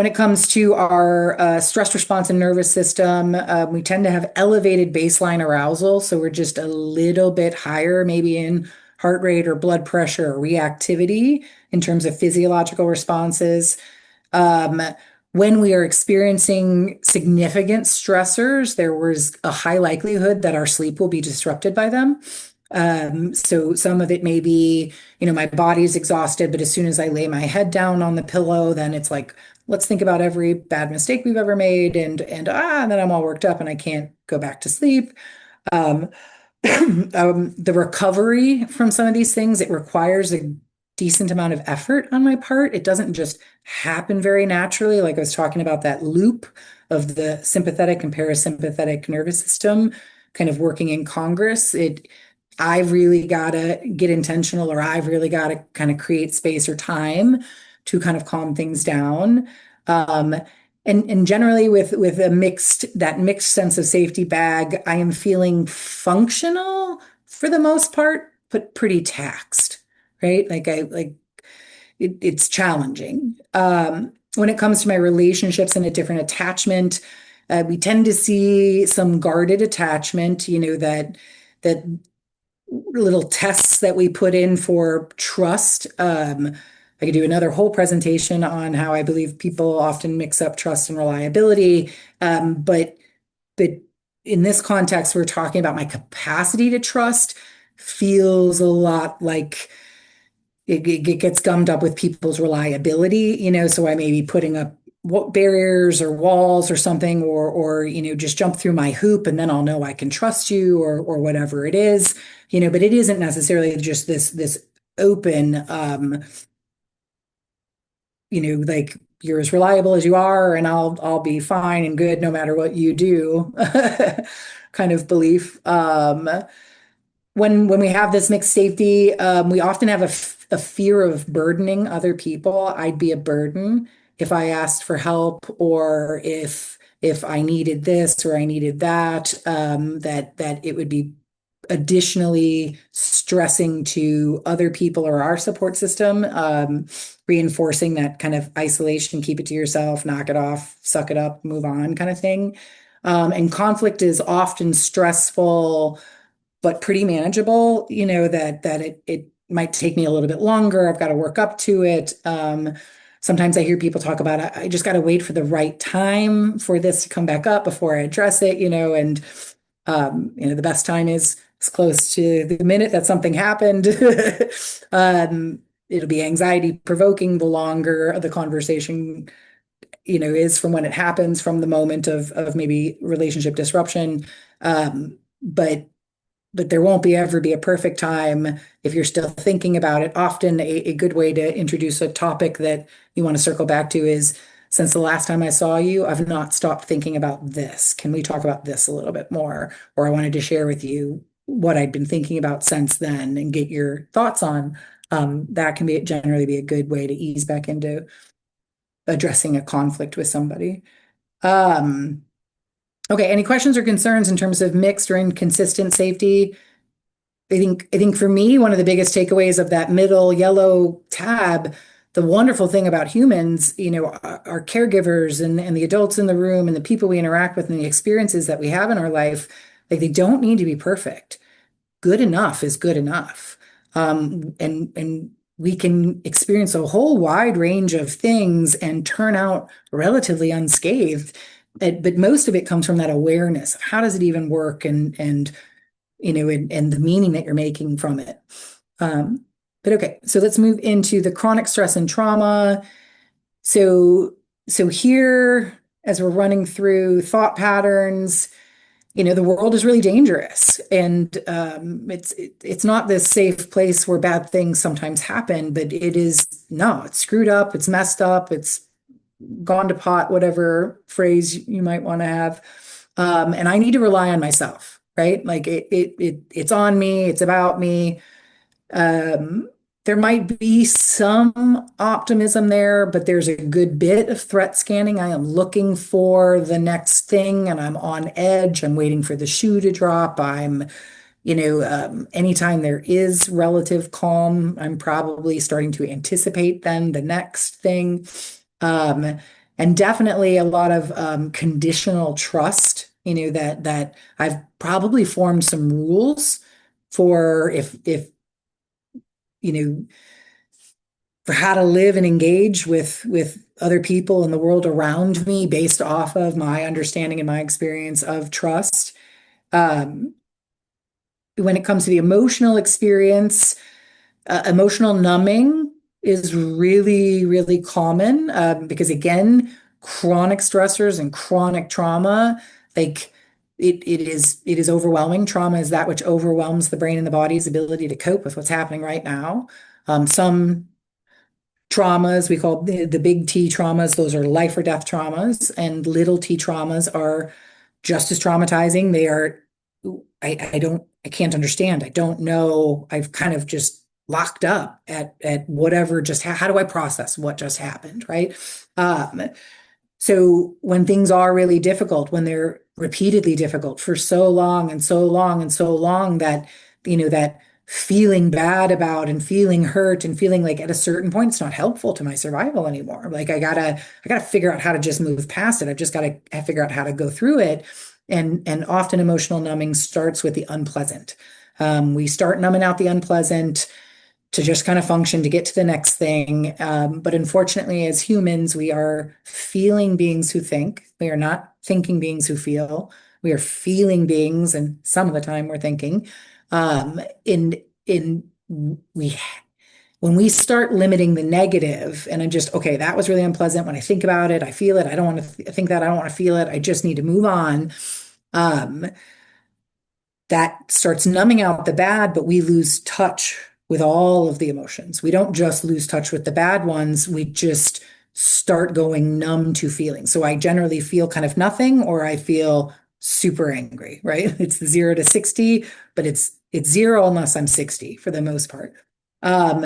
it comes to our stress response and nervous system, we tend to have elevated baseline arousal. So we're just a little bit higher, maybe in heart rate or blood pressure or reactivity in terms of physiological responses. Um, when we are experiencing significant stressors, there was a high likelihood that our sleep will be disrupted by them. So some of it may be, my body's exhausted, but as soon as I lay my head down on the pillow, then it's like, let's think about every bad mistake we've ever made, and then I'm all worked up and I can't go back to sleep. Um, the recovery from some of these things, it requires a decent amount of effort on my part. It doesn't just happen very naturally. Like I was talking about that loop of the sympathetic and parasympathetic nervous system kind of working in Congress. I've really got to get intentional, or I've really got to kind of create space or time to kind of calm things down. Um, and generally with that mixed sense of safety bag, I am feeling functional for the most part, but pretty taxed, right? It's challenging. When it comes to my relationships and a different attachment, we tend to see some guarded attachment, that little tests that we put in for trust. I could do another whole presentation on how I believe people often mix up trust and reliability. But in this context, we're talking about my capacity to trust feels a lot like it gets gummed up with people's reliability, so I may be putting up barriers or walls or something, or just jump through my hoop and then I'll know I can trust you, or whatever it is, but it isn't necessarily just this open, like you're as reliable as you are and I'll be fine and good no matter what you do kind of belief. When we have this mixed safety, we often have a fear of burdening other people. I'd be a burden if I asked for help, or if I needed this or I needed that, that it would be additionally stressing to other people or our support system, reinforcing that kind of isolation, keep it to yourself, knock it off, suck it up, move on kind of thing. And conflict is often stressful but pretty manageable, that it might take me a little bit longer. I've got to work up to it. Sometimes I hear people talk about, I just got to wait for the right time for this to come back up before I address it, and the best time is as close to the minute that something happened. It'll be anxiety provoking the longer the conversation, is from when it happens, from the moment of maybe relationship disruption. But there won't ever be a perfect time if you're still thinking about it. Often a good way to introduce a topic that you want to circle back to is since the last time I saw you, I've not stopped thinking about this. Can we talk about this a little bit more? Or I wanted to share with you what I'd been thinking about since then and get your thoughts on. That can be generally be a good way to ease back into addressing a conflict with somebody. Um, okay, any questions or concerns in terms of mixed or inconsistent safety? I think for me, one of the biggest takeaways of that middle yellow tab, the wonderful thing about humans, our caregivers and the adults in the room and the people we interact with and the experiences that we have in our life, like they don't need to be perfect. Good enough is good enough. And we can experience a whole wide range of things and turn out relatively unscathed. But most of it comes from that awareness of how does it even work and the meaning that you're making from it. But okay, so let's move into the chronic stress and trauma. So here, as we're running through thought patterns, the world is really dangerous, and it's not this safe place where bad things sometimes happen, but it is no, it's screwed up, it's messed up, it's gone to pot, whatever phrase you might want to have. And I need to rely on myself, right? Like it's on me, it's about me. Um, there might be some optimism there, but there's a good bit of threat scanning. I am looking for the next thing and I'm on edge. I'm waiting for the shoe to drop. Anytime there is relative calm, I'm probably starting to anticipate then the next thing. Um, and definitely a lot of conditional trust, that I've probably formed some rules for if you know, for how to live and engage with other people in the world around me based off of my understanding and my experience of trust. Um, when it comes to the emotional experience, emotional numbing is really, really common because again, chronic stressors and chronic trauma, like it is overwhelming. Trauma is that which overwhelms the brain and the body's ability to cope with what's happening right now. Some traumas we call the big T traumas, those are life or death traumas, and little T traumas are just as traumatizing. They are, I can't understand. I don't know. I've kind of just locked up at whatever just how do I process what just happened, right? Um, so when things are really difficult, when they're repeatedly difficult for so long and so long and so long that, that feeling bad about and feeling hurt and feeling like at a certain point it's not helpful to my survival anymore. Like I gotta figure out how to just move past it. I've just got to figure out how to go through it. And often emotional numbing starts with the unpleasant. We start numbing out the unpleasant to just kind of function to get to the next thing. But unfortunately, as humans, we are feeling beings who think. We are not thinking beings who feel. We are feeling beings, and some of the time we're thinking. In we when we start limiting the negative, and I'm just okay, that was really unpleasant. When I think about it, I feel it. I don't want to think that. I don't want to feel it. I just need to move on. Um, that starts numbing out the bad, but we lose touch with all of the emotions. We don't just lose touch with the bad ones, we just start going numb to feelings. So I generally feel kind of nothing, or I feel super angry, right? It's the 0 to 60, but it's zero unless I'm 60 for the most part. Um,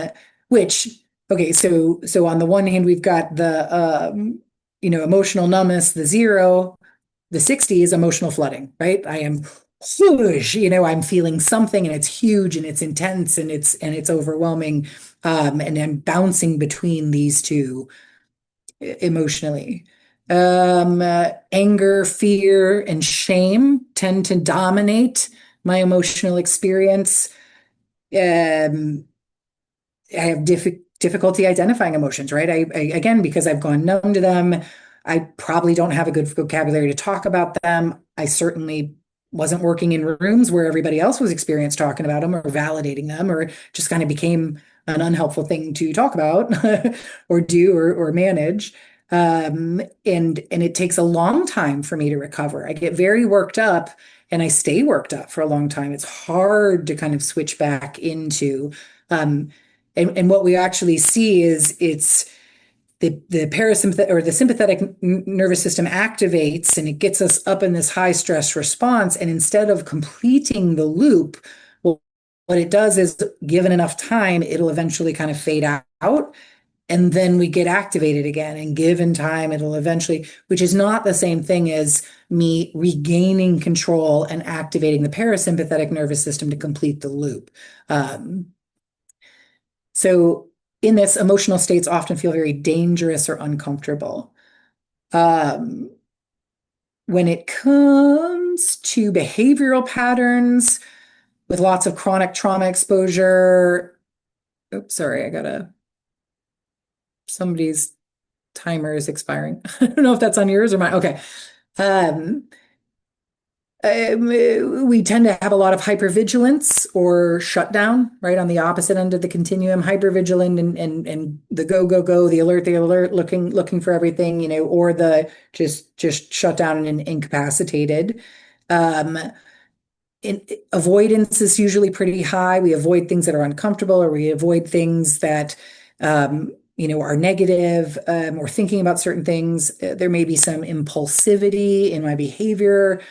which okay, so on the one hand, we've got the emotional numbness, the 0, the 60 is emotional flooding, right? I am huge, I'm feeling something and it's huge and it's intense and it's overwhelming. And I'm bouncing between these two emotionally. Anger, fear, and shame tend to dominate my emotional experience. Um, I have difficulty identifying emotions, right? Again, because I've gone numb to them, I probably don't have a good vocabulary to talk about them. I certainly wasn't working in rooms where everybody else was experienced talking about them or validating them, or just kind of became an unhelpful thing to talk about or do or manage. And it takes a long time for me to recover. I get very worked up and I stay worked up for a long time. It's hard to kind of switch back into um, and what we actually see is the parasympathetic or the sympathetic nervous system activates and it gets us up in this high stress response. And instead of completing the loop, well, what it does is, given enough time, it'll eventually kind of fade out. And then we get activated again. And given time, it'll eventually, which is not the same thing as me regaining control and activating the parasympathetic nervous system to complete the loop. So in this, emotional states often feel very dangerous or uncomfortable. When it comes to behavioral patterns with lots of chronic trauma exposure, oops, sorry, somebody's timer is expiring. I don't know if that's on yours or mine. Okay. We tend to have a lot of hypervigilance or shutdown, right? On the opposite end of the continuum, hypervigilant and the go, the alert, looking for everything, or the just shut down and incapacitated. Avoidance is usually pretty high. We avoid things that are uncomfortable, or we avoid things that are negative, or thinking about certain things. There may be some impulsivity in my behavior.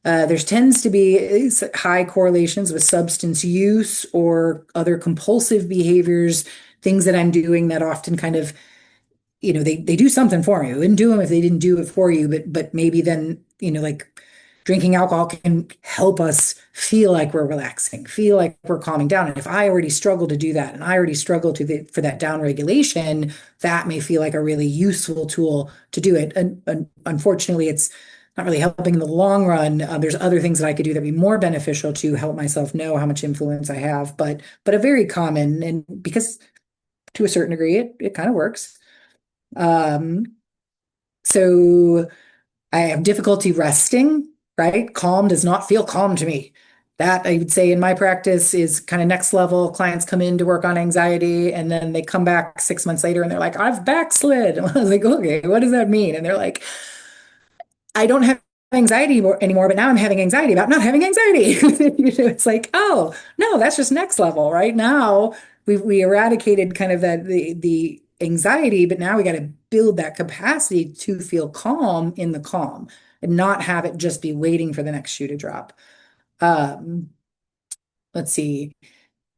There tends to be high correlations with substance use or other compulsive behaviors, things that I'm doing that often kind of, they do something for me. We wouldn't do them if they didn't do it for you, but maybe then, like drinking alcohol can help us feel like we're relaxing, feel like we're calming down. And if I already struggle to do that, and I already struggle for that down regulation, that may feel like a really useful tool to do it. And unfortunately, it's not really helping in the long run. There's other things that I could do that would be more beneficial to help myself know how much influence I have, but a very common, and because to a certain degree, it kind of works. So I have difficulty resting, right? Calm does not feel calm to me. That, I would say, in my practice is kind of next level. Clients come in to work on anxiety, and then they come back 6 months later and they're like, I've backslid. I was like, okay, what does that mean? And they're like, I don't have anxiety anymore, but now I'm having anxiety about not having anxiety. It's like, oh, no, that's just next level, right? Now we eradicated kind of the anxiety, but now we got to build that capacity to feel calm in the calm and not have it just be waiting for the next shoe to drop. Let's see.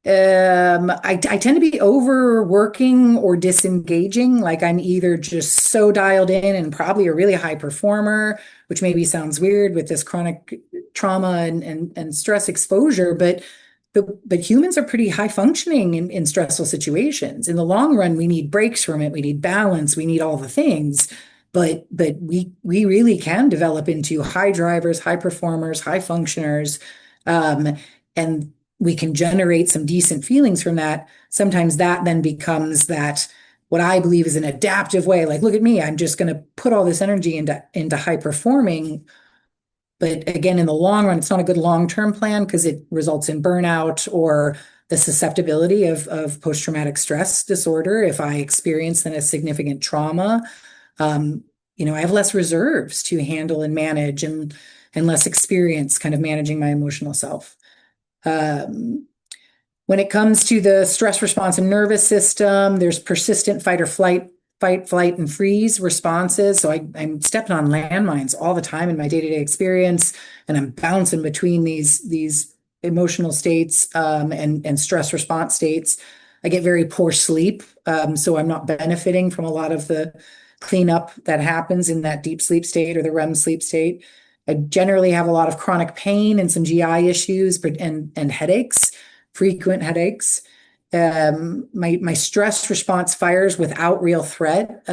I tend to be overworking or disengaging. Like I'm either just so dialed in and probably a really high performer, which maybe sounds weird with this chronic trauma and stress exposure, but humans are pretty high functioning in stressful situations. In the long run, we need breaks from it. We need balance. We need all the things. But we really can develop into high drivers, high performers, high functioners, and we can generate some decent feelings from that. Sometimes that then becomes that what I believe is an adaptive way. Like, look at me, I'm just going to put all this energy into high performing. But again, in the long run, it's not a good long-term plan because it results in burnout or the susceptibility of post-traumatic stress disorder. If I experience then a significant trauma, I have less reserves to handle and manage and less experience kind of managing my emotional self. When it comes to the stress response and nervous system, there's persistent fight, flight, and freeze responses. So I'm stepping on landmines all the time in my day-to-day experience, and I'm bouncing between these emotional states and stress response states. I get very poor sleep, so I'm not benefiting from a lot of the cleanup that happens in that deep sleep state or the REM sleep state. I generally have a lot of chronic pain and some GI issues, and headaches, frequent headaches. My stress response fires without real threat.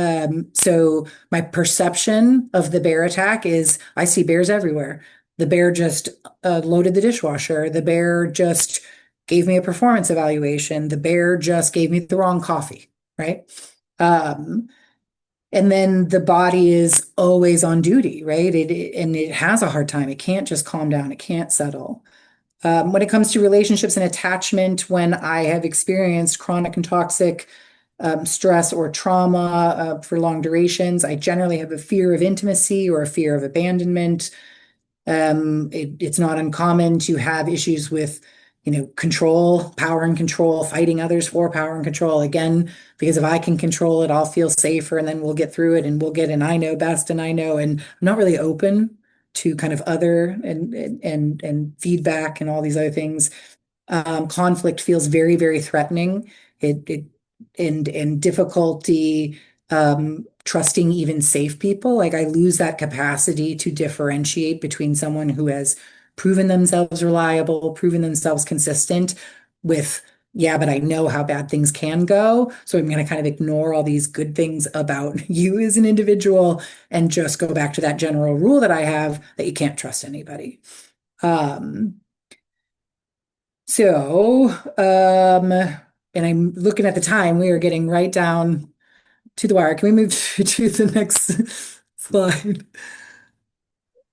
So my perception of the bear attack is I see bears everywhere. The bear just loaded the dishwasher. The bear just gave me a performance evaluation. The bear just gave me the wrong coffee, right? And then the body is always on duty, right? And it has a hard time. It can't just calm down. It can't settle. When it comes to relationships and attachment, when I have experienced chronic and toxic stress or trauma for long durations, I generally have a fear of intimacy or a fear of abandonment. It's not uncommon to have issues with, control, power and control, fighting others for power and control. Again, because if I can control it, I'll feel safer and then we'll get through it and we'll get an I know best and I'm not really open to kind of other and feedback and all these other things. Conflict feels very, very threatening. It and difficulty trusting even safe people. Like I lose that capacity to differentiate between someone who has proven themselves reliable, proven themselves consistent with, yeah, but I know how bad things can go. So I'm going to kind of ignore all these good things about you as an individual and just go back to that general rule that I have that you can't trust anybody. So, and I'm looking at the time, we are getting right down to the wire. Can we move to the next slide?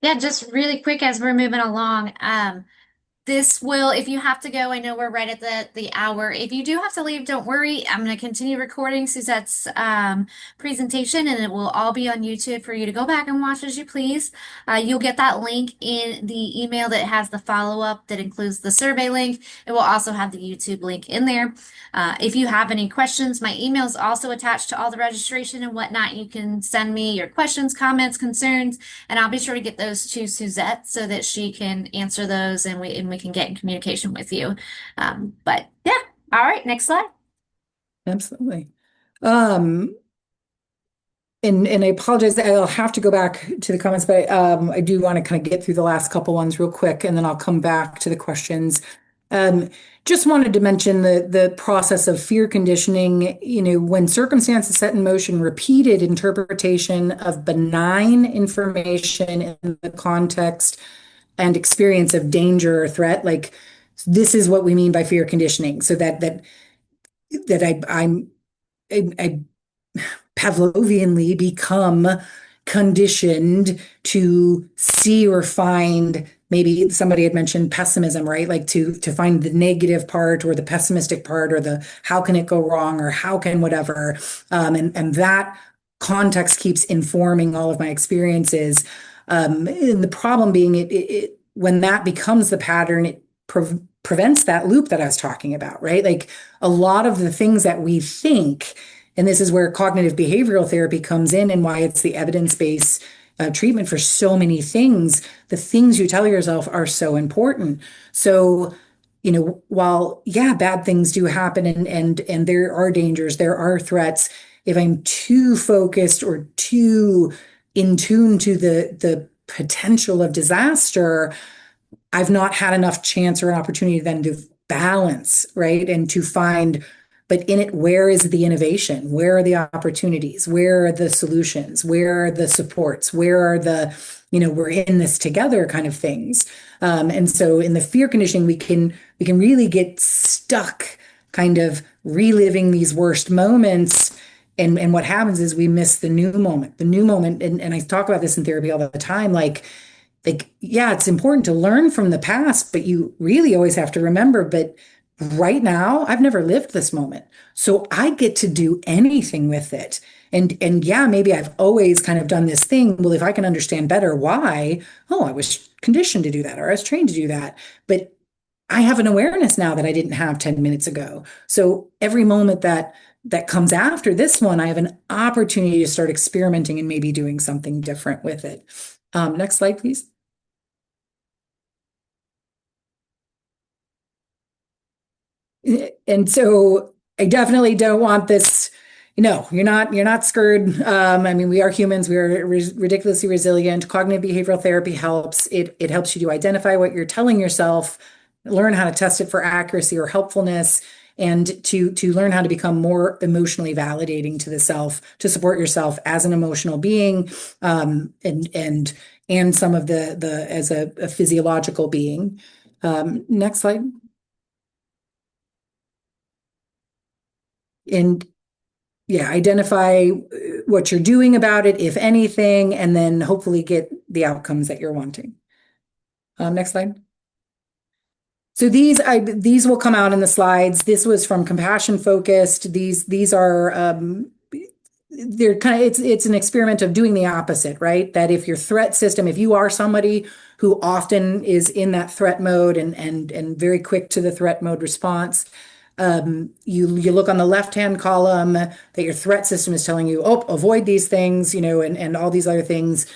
Yeah, just really quick as we're moving along. This will, if you have to go, I know we're right at the hour. If you do have to leave, don't worry. I'm going to continue recording Suzette's presentation, and it will all be on YouTube for you to go back and watch as you please. You'll get that link in the email that has the follow-up that includes the survey link. It will also have the YouTube link in there. If you have any questions, my email is also attached to all the registration and whatnot. You can send me your questions, comments, concerns, and I'll be sure to get those to Suzette so that she can answer those and we can get in communication with you. But yeah, all right, next slide. Absolutely. And I apologize, I'll have to go back to the comments, but I do want to kind of get through the last couple ones real quick, and then I'll come back to the questions. Just wanted to mention the process of fear conditioning. When circumstances set in motion repeated interpretation of benign information in the context and experience of danger or threat, like this is what we mean by fear conditioning. So that I Pavlovianly become conditioned to see or find, maybe somebody had mentioned pessimism, right? Like to find the negative part or the pessimistic part or the how can it go wrong or how can whatever. And that context keeps informing all of my experiences. And the problem being when that becomes the pattern, it prevents that loop that I was talking about, right? Like a lot of the things that we think, and this is where cognitive behavioral therapy comes in and why it's the evidence-based treatment for so many things. The things you tell yourself are so important. So, while, yeah, bad things do happen and there are dangers, there are threats, if I'm too focused or too in tune to the potential of disaster, I've not had enough chance or an opportunity then to balance, right? And to find, but in it, where is the innovation? Where are the opportunities? Where are the solutions? Where are the supports? Where are the, we're in this together kind of things. And so in the fear conditioning, we can really get stuck kind of reliving these worst moments. And what happens is we miss the new moment, and I talk about this in therapy all the time, like, yeah, it's important to learn from the past, but you really always have to remember, but right now, I've never lived this moment. So I get to do anything with it. And yeah, maybe I've always kind of done this thing. Well, if I can understand better why, oh, I was conditioned to do that, or I was trained to do that. But I have an awareness now that I didn't have 10 minutes ago. So every moment that comes after this one, I have an opportunity to start experimenting and maybe doing something different with it. Next slide, please. And so I definitely don't want this. No, you're not scared. I mean, we are humans. We are ridiculously resilient. Cognitive behavioral therapy helps. It helps you to identify what you're telling yourself, learn how to test it for accuracy or helpfulness, and to learn how to become more emotionally validating to the self, to support yourself as an emotional being, and some of the as a physiological being. Next slide. And yeah, identify what you're doing about it, if anything, and then hopefully get the outcomes that you're wanting. Next slide. So these will come out in the slides. This was from Compassion Focused. These are they're kind of it's an experiment of doing the opposite, right? That if your threat system, if you are somebody who often is in that threat mode and very quick to the threat mode response. You look on the left-hand column that your threat system is telling you, oh, avoid these things, and all these other things.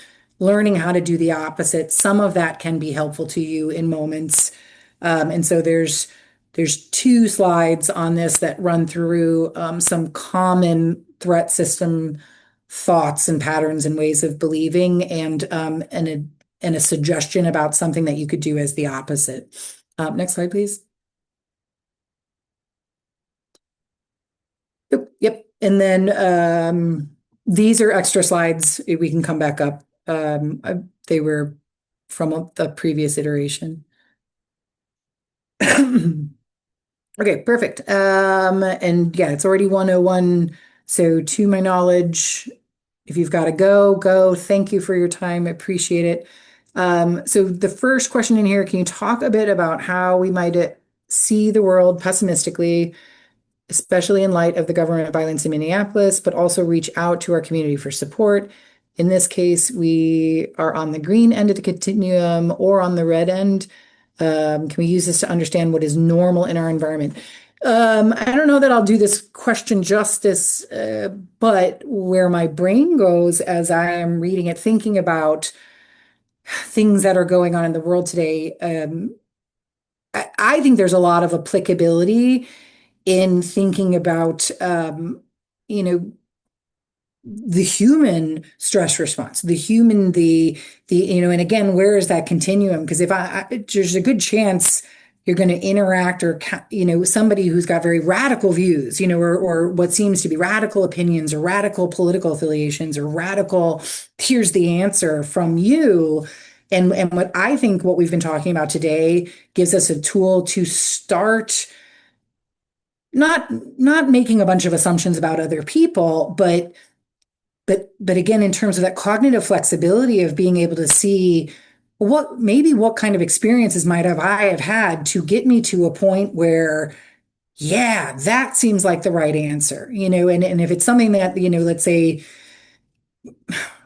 Learning how to do the opposite. Some of that can be helpful to you in moments. And so there's two slides on this that run through some common threat system thoughts and patterns and ways of believing, and a suggestion about something that you could do as the opposite. Next slide, please. Yep. And then these are extra slides. We can come back up. They were from the previous iteration. Okay, perfect. And yeah, it's already 1:01. So to my knowledge, if you've got to go, go. Thank you for your time. I appreciate it. So the first question in here, can you talk a bit about how we might see the world pessimistically, especially in light of the government violence in Minneapolis, but also reach out to our community for support? In this case, we are on the green end of the continuum or on the red end. Can we use this to understand what is normal in our environment? I don't know that I'll do this question justice, but where my brain goes as I am reading it, thinking about things that are going on in the world today, I think there's a lot of applicability in thinking about, the human stress response, and again, where is that continuum? Because if there's a good chance you're going to interact or, somebody who's got very radical views, or what seems to be radical opinions or radical political affiliations or radical, here's the answer from you. And what I think what we've been talking about today gives us a tool to start not making a bunch of assumptions about other people, but again, in terms of that cognitive flexibility of being able to see what kind of experiences might I have had to get me to a point where, yeah, that seems like the right answer, and if it's something that, let's say,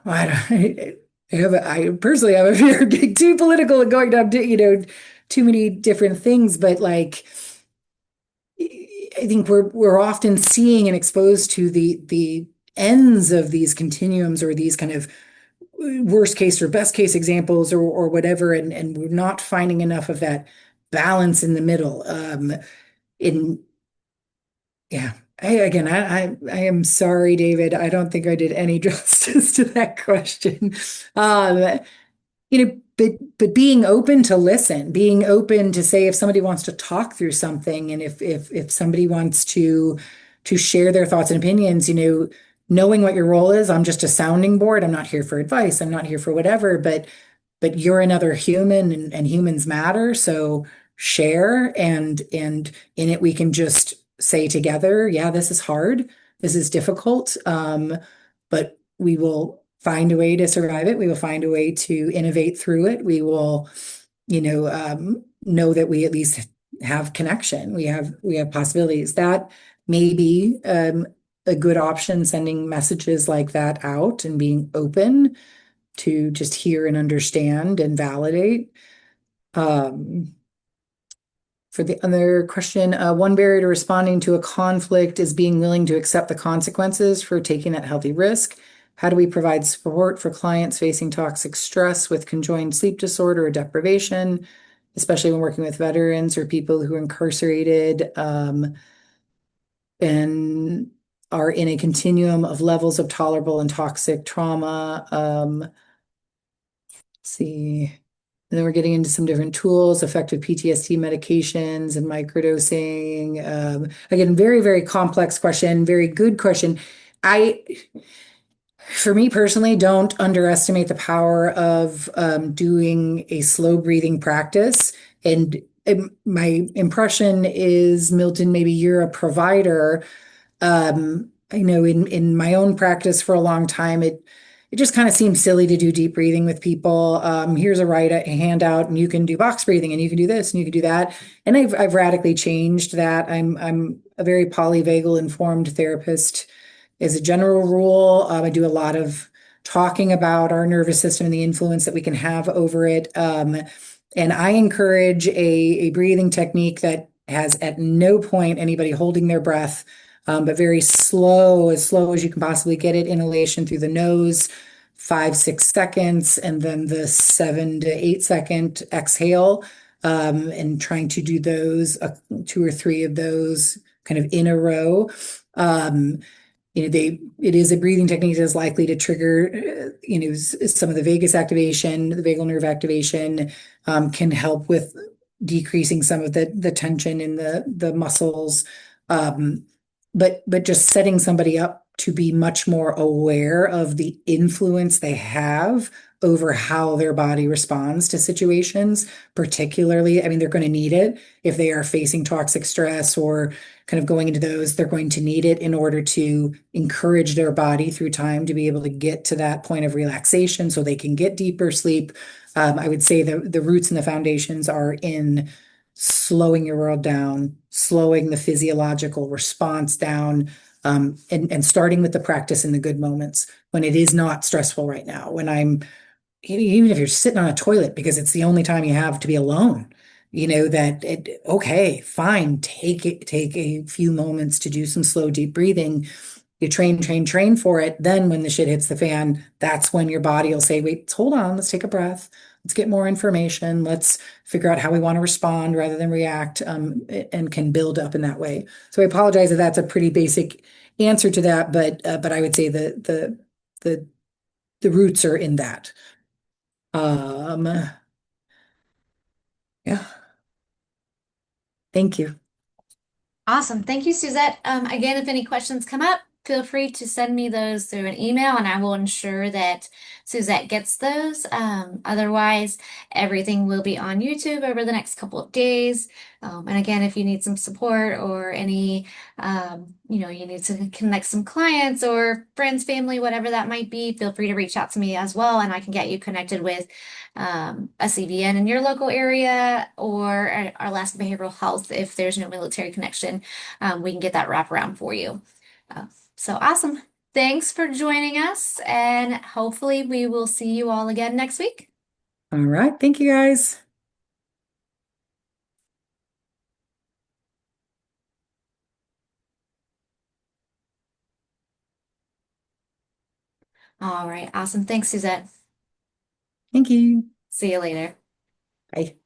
I personally have a fear of getting too political and going down to, too many different things, but like, I think we're often seeing and exposed to the ends of these continuums or these kind of worst case or best case examples or whatever, and we're not finding enough of that balance in the middle. I am sorry, David. I don't think I did any justice to that question. But being open to listen, being open to say if somebody wants to talk through something, and if somebody wants to share their thoughts and opinions, knowing what your role is. I'm just a sounding board. I'm not here for advice. I'm not here for whatever, but you're another human, and humans matter. So share, and in it we can just say together, yeah, this is hard. This is difficult. But we will find a way to survive it. We will find a way to innovate through it. We will, know that we at least have connection. We have possibilities. That may be a good option, sending messages like that out and being open to just hear and understand and validate. For the other question, one barrier to responding to a conflict is being willing to accept the consequences for taking that healthy risk. How do we provide support for clients facing toxic stress with conjoined sleep disorder or deprivation, especially when working with veterans or people who are incarcerated and are in a continuum of levels of tolerable and toxic trauma? Let's see. And then we're getting into some different tools, effective PTSD medications and microdosing. Again, very, very complex question, very good question. For me personally, don't underestimate the power of doing a slow breathing practice. And my impression is, Milton, maybe you're a provider. I know in my own practice for a long time, it just kind of seems silly to do deep breathing with people. Here's a handout, and you can do box breathing, and you can do this, and you can do that. And I've radically changed that. I'm a very polyvagal informed therapist as a general rule. I do a lot of talking about our nervous system and the influence that we can have over it. And I encourage a breathing technique that has at no point anybody holding their breath, but very slow as you can possibly get it, inhalation through the nose, 5, 6 seconds, and then the 7 to 8 second exhale, and trying to do those, 2 or 3 of those kind of in a row. Um, it is a breathing technique that is likely to trigger, some of the vagus activation, the vagal nerve activation, can help with decreasing some of the tension in the muscles. Um, but just setting somebody up to be much more aware of the influence they have over how their body responds to situations, particularly, I mean, they're going to need it if they are facing toxic stress or kind of going into those, they're going to need it in order to encourage their body through time to be able to get to that point of relaxation so they can get deeper sleep. I would say the roots and the foundations are in slowing your world down, slowing the physiological response down, and starting with the practice in the good moments when it is not stressful right now. When even if you're sitting on a toilet because it's the only time you have to be alone, okay, fine, take a few moments to do some slow, deep breathing. You train for it. Then when the shit hits the fan, that's when your body will say, wait, hold on, let's take a breath. Let's get more information. Let's figure out how we want to respond rather than react, and can build up in that way. So I apologize if that's a pretty basic answer to that, but I would say the roots are in that. Um, yeah, thank you. Awesome. Thank you, Suzette. Again, if any questions come up, feel free to send me those through an email and I will ensure that Suzette gets those. Otherwise, everything will be on YouTube over the next couple of days. And again, if you need some support or any, you need to connect some clients or friends, family, whatever that might be, feel free to reach out to me as well and I can get you connected with a CVN in your local area or our Alaska Behavioral Health if there's no military connection. We can get that wraparound for you. Uh, so awesome. Thanks for joining us, and hopefully we will see you all again next week. All right, thank you guys. All right, awesome. Thanks, Suzette. Thank you. See you later. Bye.